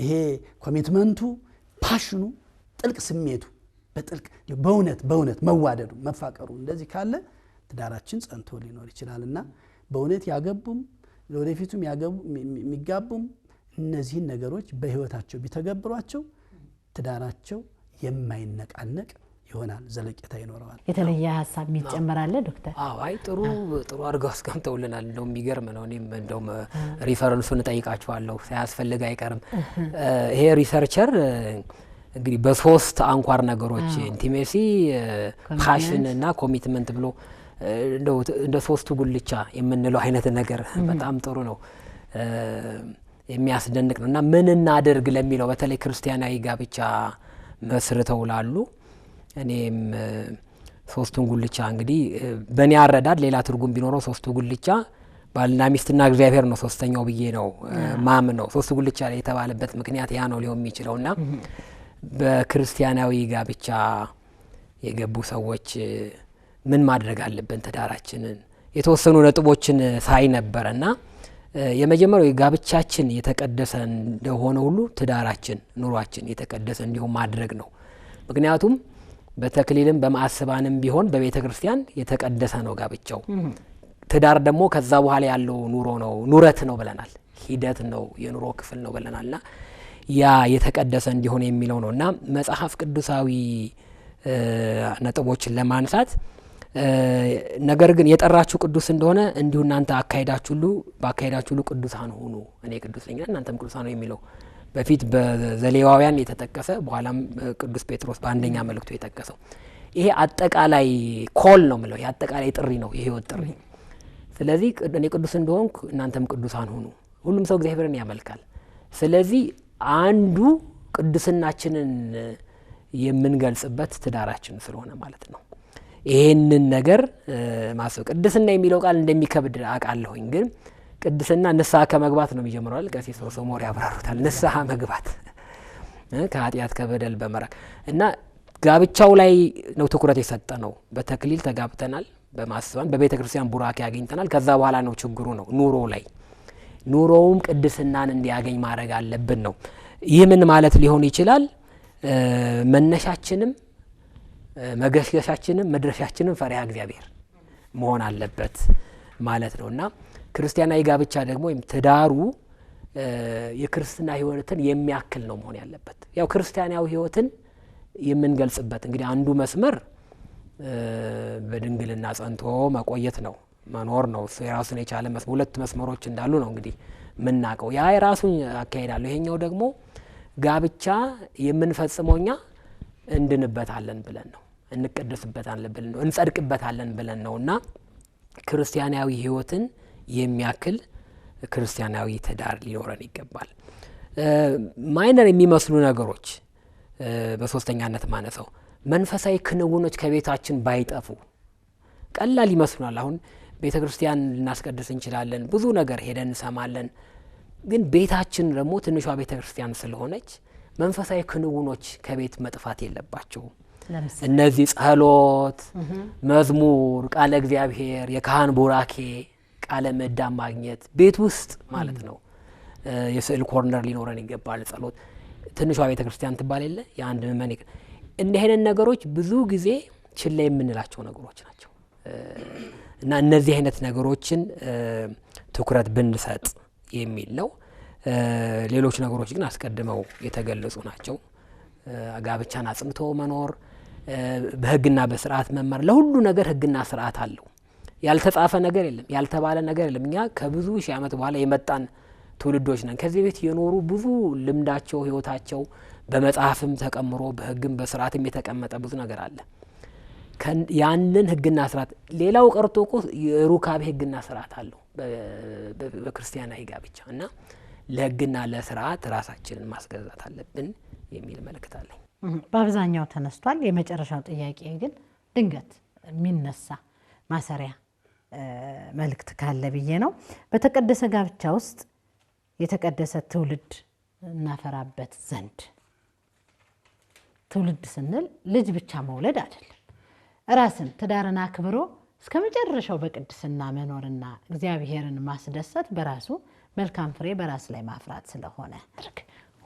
ይሄ ኮሚትመንቱ ፓሽኑ ጥልቅ ስሜቱ በጥልቅ በእውነት መዋደዱ መፋቀሩ እንደዚህ ካለ ትዳራችን ጸንቶ ሊኖር ይችላልና በእውነት ያገቡም ለወደፊቱም የሚጋቡም እነዚህን ነገሮች በህይወታቸው ቢተገብሯቸው ትዳራቸው የማይነቃነቅ ይሆናል ዘለቄታ ይኖረዋል የተለየ ሐሳብ ይጨመራል ዶክተር አይ ጥሩ አድርገው አስቀምጠውልናል እንደው የሚገርም ነው እኔም እንደው ሪፈረንሱን ጠይቃችኋለሁ ሳያስፈልግ አይቀርም ይሄ ሪሰርቸር እንግዲህ በሶስት አንኳር ነገሮች ኢንቲሜሲ ፓሽን እና ኮሚትመንት ብሎ እንደ ሶስቱ ጉልቻ የምንለው አይነት ነገር በጣም ጥሩ ነው የሚያስደንቅ ነውና ምን እናደርግ ለሚለው በተለይ ክርስቲያናዊ ጋብቻ መስርተው ላሉ እኔም ሶስቱን ጉልቻ እንግዲህ በእኔ አረዳድ ሌላ ትርጉም ቢኖረው ሶስቱ ጉልቻ ባልና ሚስትና እግዚአብሔር ነው ሶስተኛው ብዬ ነው ማምነው ሶስቱ ጉልቻ ላይ የተባለበት ምክንያት ያ ነው ሊሆን የሚችለውና በክርስቲያናዊ ጋብቻ የገቡ ሰዎች ምን ማድረግ አለብን ትዳራችንን የተወሰኑ ነጥቦችን ሳይ ነበርና የመጀመሪያው ጋብቻችን የተቀደሰ እንደሆነ ሁሉ ትዳራችን ኑሯችን የተቀደሰ እንዲሆን ማድረግ ነው ምክንያቱም በተክሊልም በማዕሰባንም ቢሆን በቤተ ክርስቲያን የተቀደሰ ነው ጋብቻው ትዳር ደግሞ ከዛ በኋላ ያለው ኑሮ ነው ኑረት ነው ብለናል ሂደት ነው የኑሮ ክፍል ነው ብለናልና ያ የተቀደሰ እንዲሆን የሚለው ነውና መጽሐፍ ቅዱሳዊ ነጥቦችን ለማንሳት ነገር ግን የጠራችሁ ቅዱስ እንደሆነ እንዲሁ እናንተ ባካሄዳችሁ ሁሉ ቅዱሳን ሁኑ እኔ ቅዱስ ነኝ እናንተም ቅዱሳን ነው የሚለው በፊት በዘሌዋውያን የተጠቀሰ በኋላም ቅዱስ ጴጥሮስ በአንደኛ መልእክቱ የተጠቀሰው ይሄ አጠቃላይ ኮል ነው ማለት ያጠቃላይ ጥሪ ነው የህይወት ጥሪ ስለዚህ እኔ ቅዱስ እንደሆንኩ እናንተም ቅዱሳን ሁኑ ሁሉም ሰው እግዚአብሔርን ያመልካል ስለዚህ አንዱ ቅድስናችንን የምንገልጽበት ትዳራችን ስለሆነ ማለት ነው ይሄንን ነገር ማሰብ ቅድስና የሚለው ቃል እንደሚከብድ አቃለሁኝ ግን ቅድስና ንስሐ ከመግባት ነው የሚጀምረው ቀሲስ ሶሞር ያብራሩታል ንስሐ መግባት ከኃጢአት ከበደል በመራቅ እና ጋብቻው ላይ ነው ትኩረት የሰጠ ነው በተክሊል ተጋብተናል በማስባን በቤተ ክርስቲያን ቡራኬ ያገኝተናል ከዛ በኋላ ነው ችግሩ ነው ኑሮውም ቅድስናን እንዲያገኝ ማድረግ አለብን ነው ይህ ምን ማለት ሊሆን ይችላል መነሻችንም መገሽገሻችንም መድረሻችንም ፈሪሃ እግዚአብሔር መሆን አለበት ማለት ነውና ክርስቲያናዊ ጋብቻ ደግሞ ትዳሩ የክርስትና ህይወትን የሚያክል ነው መሆን ያለበት ያው ክርስቲያናዊ ህይወትን የምንገልጽበት እንግዲህ አንዱ መስመር በድንግልና ጸንቶ መቆየት ነው መኖር ነው የራሱን የቻለ ሁለት መስመሮች እንዳሉ ነው እንግዲህ ምናቀው ያ የራሱን አካሄዳለሁ ይሄኛው ደግሞ ጋብቻ የምንፈጽመውኛ እንድንበታለን ብለን ነው እንቀደስበታለን ብለን ነው እንጸድቅበታለን ብለን ነውና ክርስቲያናዊ ህይወትን የሚያክል ክርስቲያናዊ ትዳር ሊኖረን ይገባል ማይነር የሚመስሉ ነገሮች በሶስተኛነት ማነሳው መንፈሳዊ ክንውኖች ከቤታችን ባይጠፉ ቀላል ይመስሉናል። አሁን ቤተክርስቲያን ልናስቀድስ እንችላለን፣ ብዙ ነገር ሄደን እንሰማለን። ግን ቤታችን ደግሞ ትንሿ ቤተክርስቲያን ስለሆነች መንፈሳዊ ክንውኖች ከቤት መጥፋት የለባቸውም። እነዚህ ጸሎት፣ መዝሙር፣ ቃለ እግዚአብሔር፣ የካህን ቡራኬ፣ ቃለ ምዕዳን ማግኘት ቤት ውስጥ ማለት ነው። የስዕል ኮርነር ሊኖረን ይገባል። ጸሎት ትንሿ ቤተክርስቲያን ትባል የለ የአንድ ምእመን እንዲህ አይነት ነገሮች ብዙ ጊዜ ችላ የምንላቸው ነገሮች ናቸው እና እነዚህ አይነት ነገሮችን ትኩረት ብንሰጥ የሚል ነው። ሌሎች ነገሮች ግን አስቀድመው የተገለጹ ናቸው። ጋብቻን አጽንቶ መኖር፣ በህግና በስርዓት መመር። ለሁሉ ነገር ህግና ስርዓት አለው። ያልተጻፈ ነገር የለም፣ ያልተባለ ነገር የለም። እኛ ከብዙ ሺህ ዓመት በኋላ የመጣን ትውልዶች ነን። ከዚህ ቤት የኖሩ ብዙ ልምዳቸው ህይወታቸው በመጽሐፍም ተቀምሮ በህግም በስርዓትም የተቀመጠ ብዙ ነገር አለ። ያንን ህግና ስርዓት ሌላው ቀርቶ እኮ የሩካቤ ህግና ስርዓት አለው በክርስቲያናዊ ጋብቻ እና ለህግና ለስርዓት ራሳችንን ማስገዛት አለብን የሚል መልእክት አለኝ። በአብዛኛው ተነስቷል። የመጨረሻው ጥያቄ ግን ድንገት የሚነሳ ማሰሪያ መልእክት ካለ ብዬ ነው። በተቀደሰ ጋብቻ ውስጥ የተቀደሰ ትውልድ እናፈራበት ዘንድ ትውልድ ስንል ልጅ ብቻ መውለድ አይደለም። ራስን ትዳርን አክብሮ እስከ መጨረሻው በቅድስና መኖርና እግዚአብሔርን ማስደሰት በራሱ መልካም ፍሬ በራስ ላይ ማፍራት ስለሆነ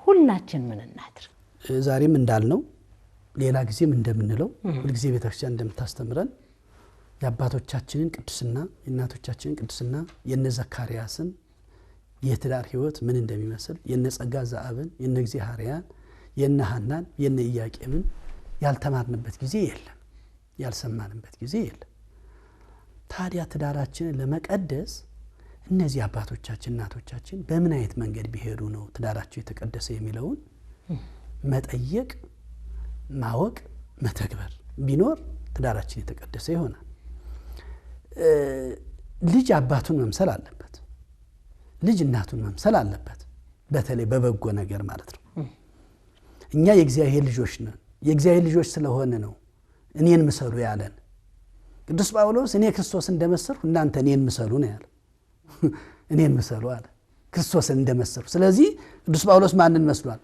ሁላችን ምን እናድርግ? ዛሬም እንዳልነው ሌላ ጊዜም እንደምንለው ሁልጊዜ ቤተክርስቲያን እንደምታስተምረን የአባቶቻችንን ቅድስና የእናቶቻችንን ቅድስና የነ ዘካርያስን የትዳር ህይወት ምን እንደሚመስል የነ ጸጋ ዘአብን የነ እግዚአብሔርን የነ ሐናን የነ ኢያቄምን ያልተማርንበት ጊዜ የለም፣ ያልሰማንበት ጊዜ የለም። ታዲያ ትዳራችንን ለመቀደስ እነዚህ አባቶቻችን እናቶቻችን በምን አይነት መንገድ ቢሄዱ ነው ትዳራቸው የተቀደሰ የሚለውን መጠየቅ፣ ማወቅ፣ መተግበር ቢኖር ትዳራችን የተቀደሰ ይሆናል። ልጅ አባቱን መምሰል አለበት፣ ልጅ እናቱን መምሰል አለበት። በተለይ በበጎ ነገር ማለት ነው። እኛ የእግዚአብሔር ልጆች ነን። የእግዚአብሔር ልጆች ስለሆነ ነው እኔን ምሰሉ ያለን። ቅዱስ ጳውሎስ እኔ ክርስቶስን እንደመሰልሁ እናንተ እኔን ምሰሉ ነው ያለው። እኔን ምሰሉ አለ ክርስቶስን እንደመሰልሁ። ስለዚህ ቅዱስ ጳውሎስ ማንን መስሏል?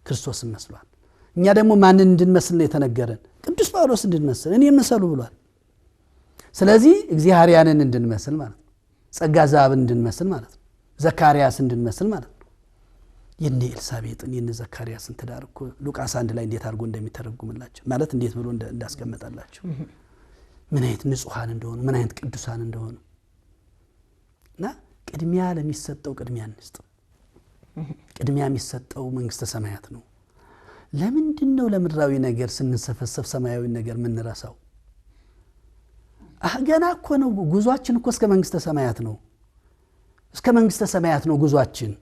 ክርስቶስን መስሏል። እኛ ደግሞ ማንን እንድንመስል ነው የተነገረን? ቅዱስ ጳውሎስ እንድንመስል እኔን ምሰሉ ብሏል። ስለዚህ እግዚአብሔርን እንድንመስል ማለት ነው። ጸጋ ዘአብን እንድንመስል ማለት ነው። ዘካርያስ እንድንመስል ማለት ነው። የነ ኤልሳቤጥን የነ ዘካርያስን ትዳር እኮ ሉቃስ 1 ላይ እንዴት አድርጎ እንደሚተረጉምላቸው ማለት እንዴት ብሎ እንዳስቀመጣላቸው ምን አይነት ንጹሃን እንደሆኑ ምን አይነት ቅዱሳን እንደሆኑ እና ቅድሚያ ለሚሰጠው ቅድሚያ እንስጥ። ቅድሚያ የሚሰጠው መንግስተ ሰማያት ነው። ለምንድን ነው ለምድራዊ ነገር ስንሰፈሰፍ ሰማያዊ ነገር ምንረሳው? ገና እኮ ነው ጉዟችን እኮ እስከ መንግስተ ሰማያት ነው። እስከ መንግስተ ሰማያት ነው ጉዟችን።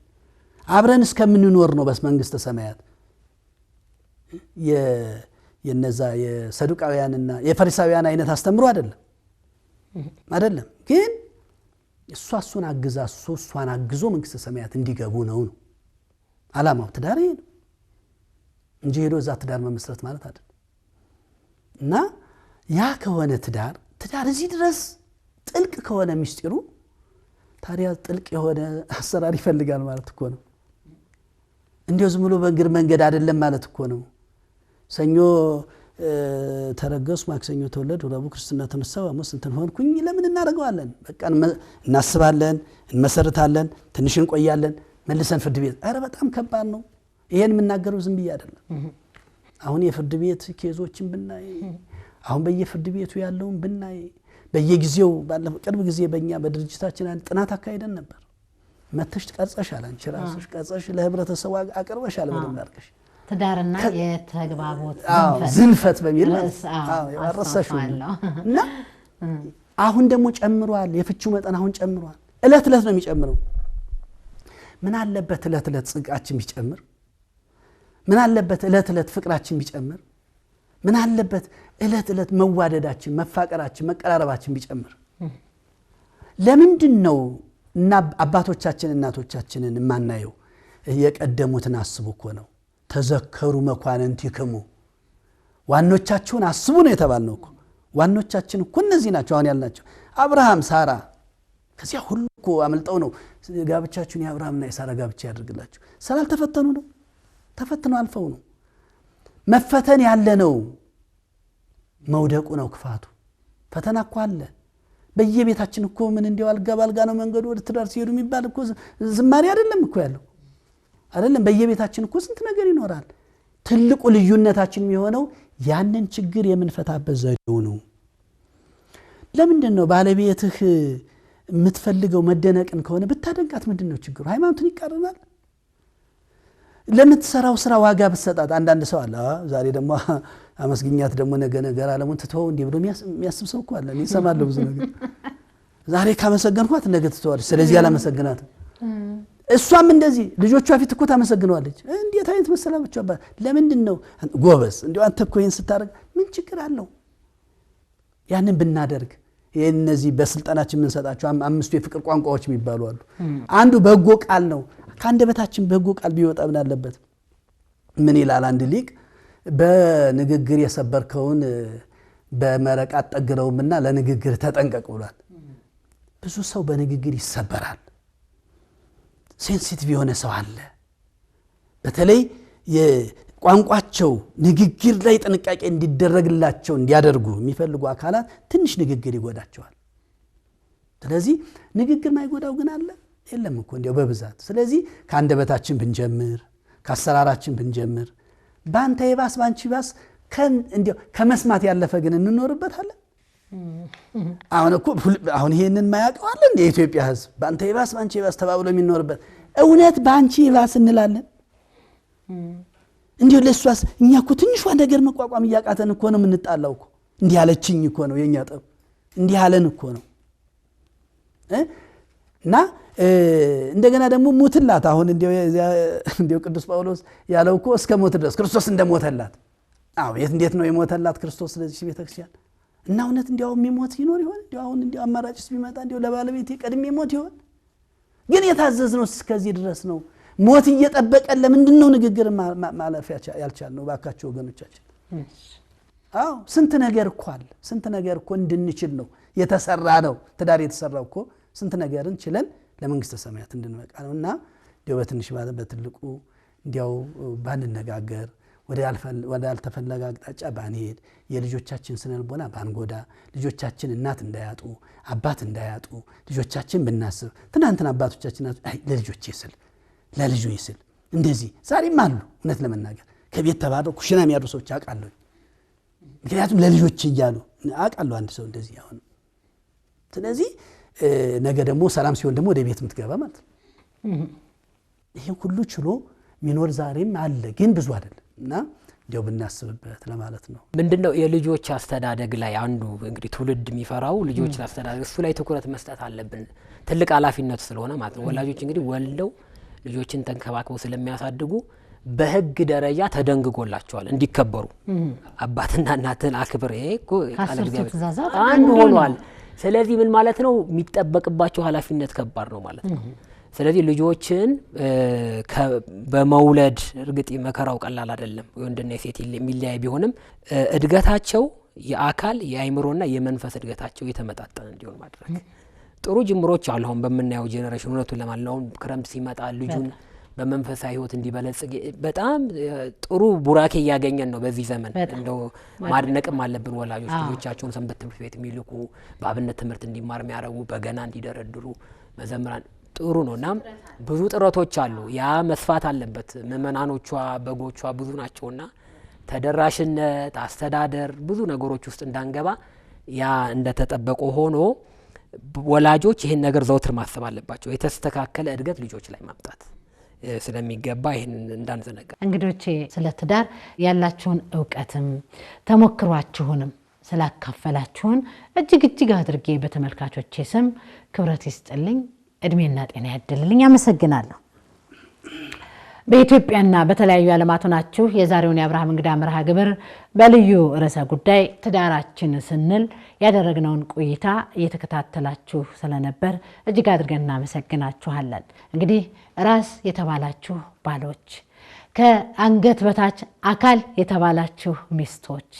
አብረን እስከምንኖር ነው በመንግስተ ሰማያት። የነዛ የሰዱቃውያንና የፈሪሳውያን አይነት አስተምሮ አይደለም። ግን እሷን አግዛ እሷን አግዞ መንግስተ ሰማያት እንዲገቡ ነው ዓላማው። ትዳር ይሄ ነው እንጂ ሄዶ እዛ ትዳር መመስረት ማለት አይደለም። እና ያ ከሆነ ትዳር እዚህ ድረስ ጥልቅ ከሆነ ምስጢሩ ታዲያ ጥልቅ የሆነ አሰራር ይፈልጋል ማለት እኮ ነው። እንዲያው ዝም ብሎ በእግር መንገድ አይደለም ማለት እኮ ነው። ሰኞ ተረገሱ፣ ማክሰኞ ተወለዱ፣ ረቡዕ ክርስትና ተነሳው፣ ሐሙስ እንትን ሆንኩኝ ለምን እናደርገዋለን? በቃ እናስባለን፣ እንመሰርታለን፣ ትንሽ እንቆያለን፣ መልሰን ፍርድ ቤት። ኧረ በጣም ከባድ ነው። ይሄን የምናገረው ዝም ብዬ አይደለም። አሁን የፍርድ ቤት ኬዞችን ብናይ፣ አሁን በየፍርድ ቤቱ ያለውን ብናይ፣ በየጊዜው ባለፈው ቅርብ ጊዜ በእኛ በድርጅታችን ጥናት አካሄደን ነበር። መተሽ ቀርጸሻል፣ አንቺ ራስሽ ቀርጸሽ ለህብረተሰቡ አቀርበሻል በደንብ አድርገሽ ትዳርና የተግባቦት ዝንፈት በሚል ያረሰሽው እና አሁን ደግሞ ጨምሯል። የፍቺው መጠን አሁን ጨምሯል። እለት እለት ነው የሚጨምረው። ምን አለበት እለት እለት ጽድቃችን ቢጨምር? ምን አለበት እለት እለት ፍቅራችን ቢጨምር? ምን አለበት እለት እለት መዋደዳችን፣ መፋቀራችን፣ መቀራረባችን ቢጨምር? ለምንድን ነው እና አባቶቻችን እናቶቻችንን የማናየው? የቀደሙትን አስቡ እኮ ነው ተዘከሩ መኳንንቲክሙ ዋኖቻችሁን አስቡ ነው የተባልነው እኮ ዋኖቻችን እኮ እነዚህ ናቸው አሁን ያልናቸው አብርሃም ሳራ ከዚያ ሁሉ እኮ አመልጠው ነው ጋብቻችሁን የአብርሃምና የሳራ ጋብቻ ያድርግላችሁ ስላልተፈተኑ ነው ተፈትነው አልፈው ነው መፈተን ያለ ነው መውደቁ ነው ክፋቱ ፈተና እኮ አለ በየቤታችን እኮ ምን እንዲያው አልጋ ባልጋ ነው መንገዱ ወደ ትዳር ሲሄዱ የሚባል እኮ ዝማሬ አይደለም እኮ ያለው አይደለም በየቤታችን እኮ ስንት ነገር ይኖራል ትልቁ ልዩነታችን የሚሆነው ያንን ችግር የምንፈታበት ዘዴው ነው ለምንድን ነው ባለቤትህ የምትፈልገው መደነቅን ከሆነ ብታደንቃት ምንድነው ችግሩ ሃይማኖትን ይቃረናል ለምትሰራው ስራ ዋጋ ብትሰጣት አንዳንድ ሰው አለ ዛሬ ደግሞ አመስግኛት ደግሞ ነገር አለሙን ተተው እንዴ ብሎ የሚያስብ ሰው እኮ አለ ይሰማል ብዙ ነገር ዛሬ ካመሰገንኳት ነገ ተተዋል ስለዚህ ያላመሰግናት እሷም እንደዚህ ልጆቿ ፊት እኮ ታመሰግነዋለች እንዴት አይነት መሰላችሁ አባ ለምንድን ነው ጎበዝ እንዴው አንተ እኮ ይሄን ስታረግ ምን ችግር አለው ያንን ብናደርግ የነዚህ በስልጣናችን ምን ሰጣቸው አምስቱ የፍቅር ቋንቋዎች የሚባሉ አሉ አንዱ በጎ ቃል ነው ካንደበታችን በጎ ቃል ቢወጣ ምን አለበት ምን ይላል አንድ ሊቅ በንግግር የሰበርከውን በመረቃት ጠግረውምና ለንግግር ተጠንቀቅ ብሏል ብዙ ሰው በንግግር ይሰበራል ሴንሲቲቭ የሆነ ሰው አለ በተለይ የቋንቋቸው ንግግር ላይ ጥንቃቄ እንዲደረግላቸው እንዲያደርጉ የሚፈልጉ አካላት ትንሽ ንግግር ይጎዳቸዋል ስለዚህ ንግግር ማይጎዳው ግን አለ የለም እኮ እንዲያው በብዛት ስለዚህ ካንደበታችን ብንጀምር ካሰራራችን ብንጀምር ባንተ ይባስ ባንቺ ይባስ እንዲያው ከመስማት ያለፈ ግን እንኖርበታለን አሁን ይሄንን ማያውቀው አለ እንደ ኢትዮጵያ ህዝብ ባንተ ይባስ ባንቺ ይባስ ተባብሎ የሚኖርበት እውነት ባንቺ ይባስ እንላለን እንዲሁ ለሷስ እኛ እኮ ትንሽ ነገር መቋቋም ያቃተን እኮ ነው የምንጣላው እኮ እንዲህ ያለችኝ እኮ ነው የኛ ጠብ እንዲህ ያለን እኮ ነው እና እንደገና ደግሞ ሞትላት አሁን እንዲው ቅዱስ ጳውሎስ ያለው እኮ እስከ ሞት ድረስ ክርስቶስ እንደሞተላት እንዴት ነው የሞተላት ክርስቶስ ስለዚህ ቤተክርስቲያን እና እውነት እንዲያው የሚሞት ይኖር ይሆን እንዲያው አሁን እንዲያው አማራጭስ ቢመጣ እንዲያው ለባለቤቴ ቀድሜ ሞት ይሆን ግን የታዘዝነው እስከዚህ ድረስ ነው ሞት እየጠበቀን ለምንድነው ንግግር ማለፍ ያልቻልነው ባካችሁ ወገኖቻችን ስንት ነገር እኮ አለ ስንት ነገር እኮ እንድንችል ነው የተሰራ ነው ትዳር የተሰራው እኮ ስንት ነገርን ችለን ለመንግስተ ሰማያት እንድንበቃ ነውና እንዲያው በትንሽ ማለት በትልቁ እንዲያው ባንነጋገር ወደ አልተፈለገ አቅጣጫ ባንሄድ የልጆቻችን ስነልቦና ባንጎዳ ልጆቻችን እናት እንዳያጡ አባት እንዳያጡ ልጆቻችን ብናስብ ትናንትና አባቶቻችን ለልጆቼ ይስል ለልጁ ይስል እንደዚህ ዛሬም አሉ እውነት ለመናገር ከቤት ተባረው ኩሽና የሚያድሩ ሰዎች አውቃለሁ ምክንያቱም ለልጆች ይያሉ አውቃለሁ አንድ ሰው እንደዚህ አሁን ስለዚህ ነገ ደግሞ ሰላም ሲሆን ደግሞ ወደ ቤት ምትገባ ማለት ይሄ ሁሉ ችሎ ሚኖር ዛሬም አለ ግን ብዙ አይደለም እና እንዲያው ብናስብበት ለማለት ነው ምንድነው የልጆች አስተዳደግ ላይ አንዱ እንግዲህ ትውልድ የሚፈራው ልጆች አስተዳደግ እሱ ላይ ትኩረት መስጠት አለብን ትልቅ ኃላፊነት ስለሆነ ማለት ነው ወላጆች እንግዲህ ወልደው ልጆችን ተንከባክበው ስለሚያሳድጉ በህግ ደረጃ ተደንግጎላቸዋል እንዲከበሩ አባትና እናትን አክብር እኮ አንዱ ሆኗል ስለዚህ ምን ማለት ነው የሚጠበቅባቸው ኃላፊነት ከባድ ነው ማለት ነው ስለዚህ ልጆችን በመውለድ እርግጥ መከራው ቀላል አይደለም ወንድና ሴት የሚለያይ ቢሆንም እድገታቸው የአካል የአይምሮና የመንፈስ እድገታቸው የተመጣጠነ እንዲሆን ማድረግ ጥሩ ጅምሮች አሉ አሁን በመናየው ጄነሬሽን እውነቱን ለማለት ክረምት ሲመጣ ልጁን በመንፈሳዊ ህይወት እንዲበለጽግ በጣም ጥሩ ቡራኬ ያገኘን ነው በዚህ ዘመን እንደው ማድነቅም አለብን ወላጆች ልጆቻቸውን ሰንበት ትምህርት ቤት የሚልኩ በአብነት ትምህርት እንዲማር የሚያረጉ በገና እንዲደረድሩ መዘምራን ጥሩ ነውና ብዙ ጥረቶች አሉ ያ መስፋት አለበት መመናኖቿ በጎቿ ብዙ ናቸውና ተደራሽነት አስተዳደር ብዙ ነገሮች ውስጥ እንዳንገባ ያ እንደተጠበቀ ሆኖ ወላጆች ይሄን ነገር ዘውትር ማሰብ አለባቸው የተስተካከለ እድገት ልጆች ላይ ማምጣት ስለሚገባ ይሄን እንዳንዘነጋ እንግዶቼ ስለ ትዳር ያላችሁን ዕውቀትም ተሞክሯችሁንም ስላካፈላችሁን እጅግ አድርጌ በተመልካቾቼ ስም ክብረት ይስጥልኝ እድሜና ጤና ያድልልኝ አመሰግናለሁ በኢትዮጵያና በተለያዩ ዓለማት ሆናችሁ የዛሬውን የአብርሃም እንግዳ መርሃ ግብር በልዩ ርዕሰ ጉዳይ ትዳራችን ስንል ያደረግነውን ቆይታ እየተከታተላችሁ ስለነበር እጅግ አድርገን እናመሰግናችኋለን። እንግዲህ ራስ የተባላችሁ ባሎች፣ ከአንገት በታች አካል የተባላችሁ ሚስቶች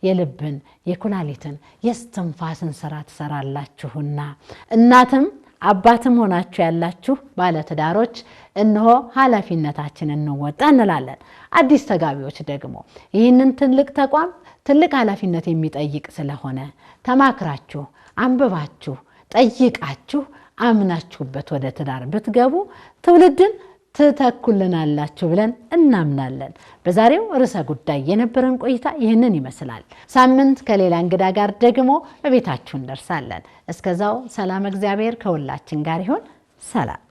የልብን፣ የኩላሊትን፣ የስትንፋስን ስራ ትሰራላችሁና እናትም አባትም ሆናችሁ ያላችሁ ባለ ትዳሮች እነሆ ኃላፊነታችንን እንወጣ እንላለን። አዲስ ተጋቢዎች ደግሞ ይህንን ትልቅ ተቋም ትልቅ ኃላፊነት የሚጠይቅ ስለሆነ ተማክራችሁ አንብባችሁ ጠይቃችሁ አምናችሁበት ወደ ትዳር ብትገቡ ትውልድን ትተኩልናላችሁ ብለን እናምናለን። በዛሬው ርዕሰ ጉዳይ የነበረን ቆይታ ይህንን ይመስላል። ሳምንት ከሌላ እንግዳ ጋር ደግሞ በቤታችሁ እንደርሳለን። እስከዛው ሰላም እግዚአብሔር ከሁላችን ጋር ይሁን። ሰላም።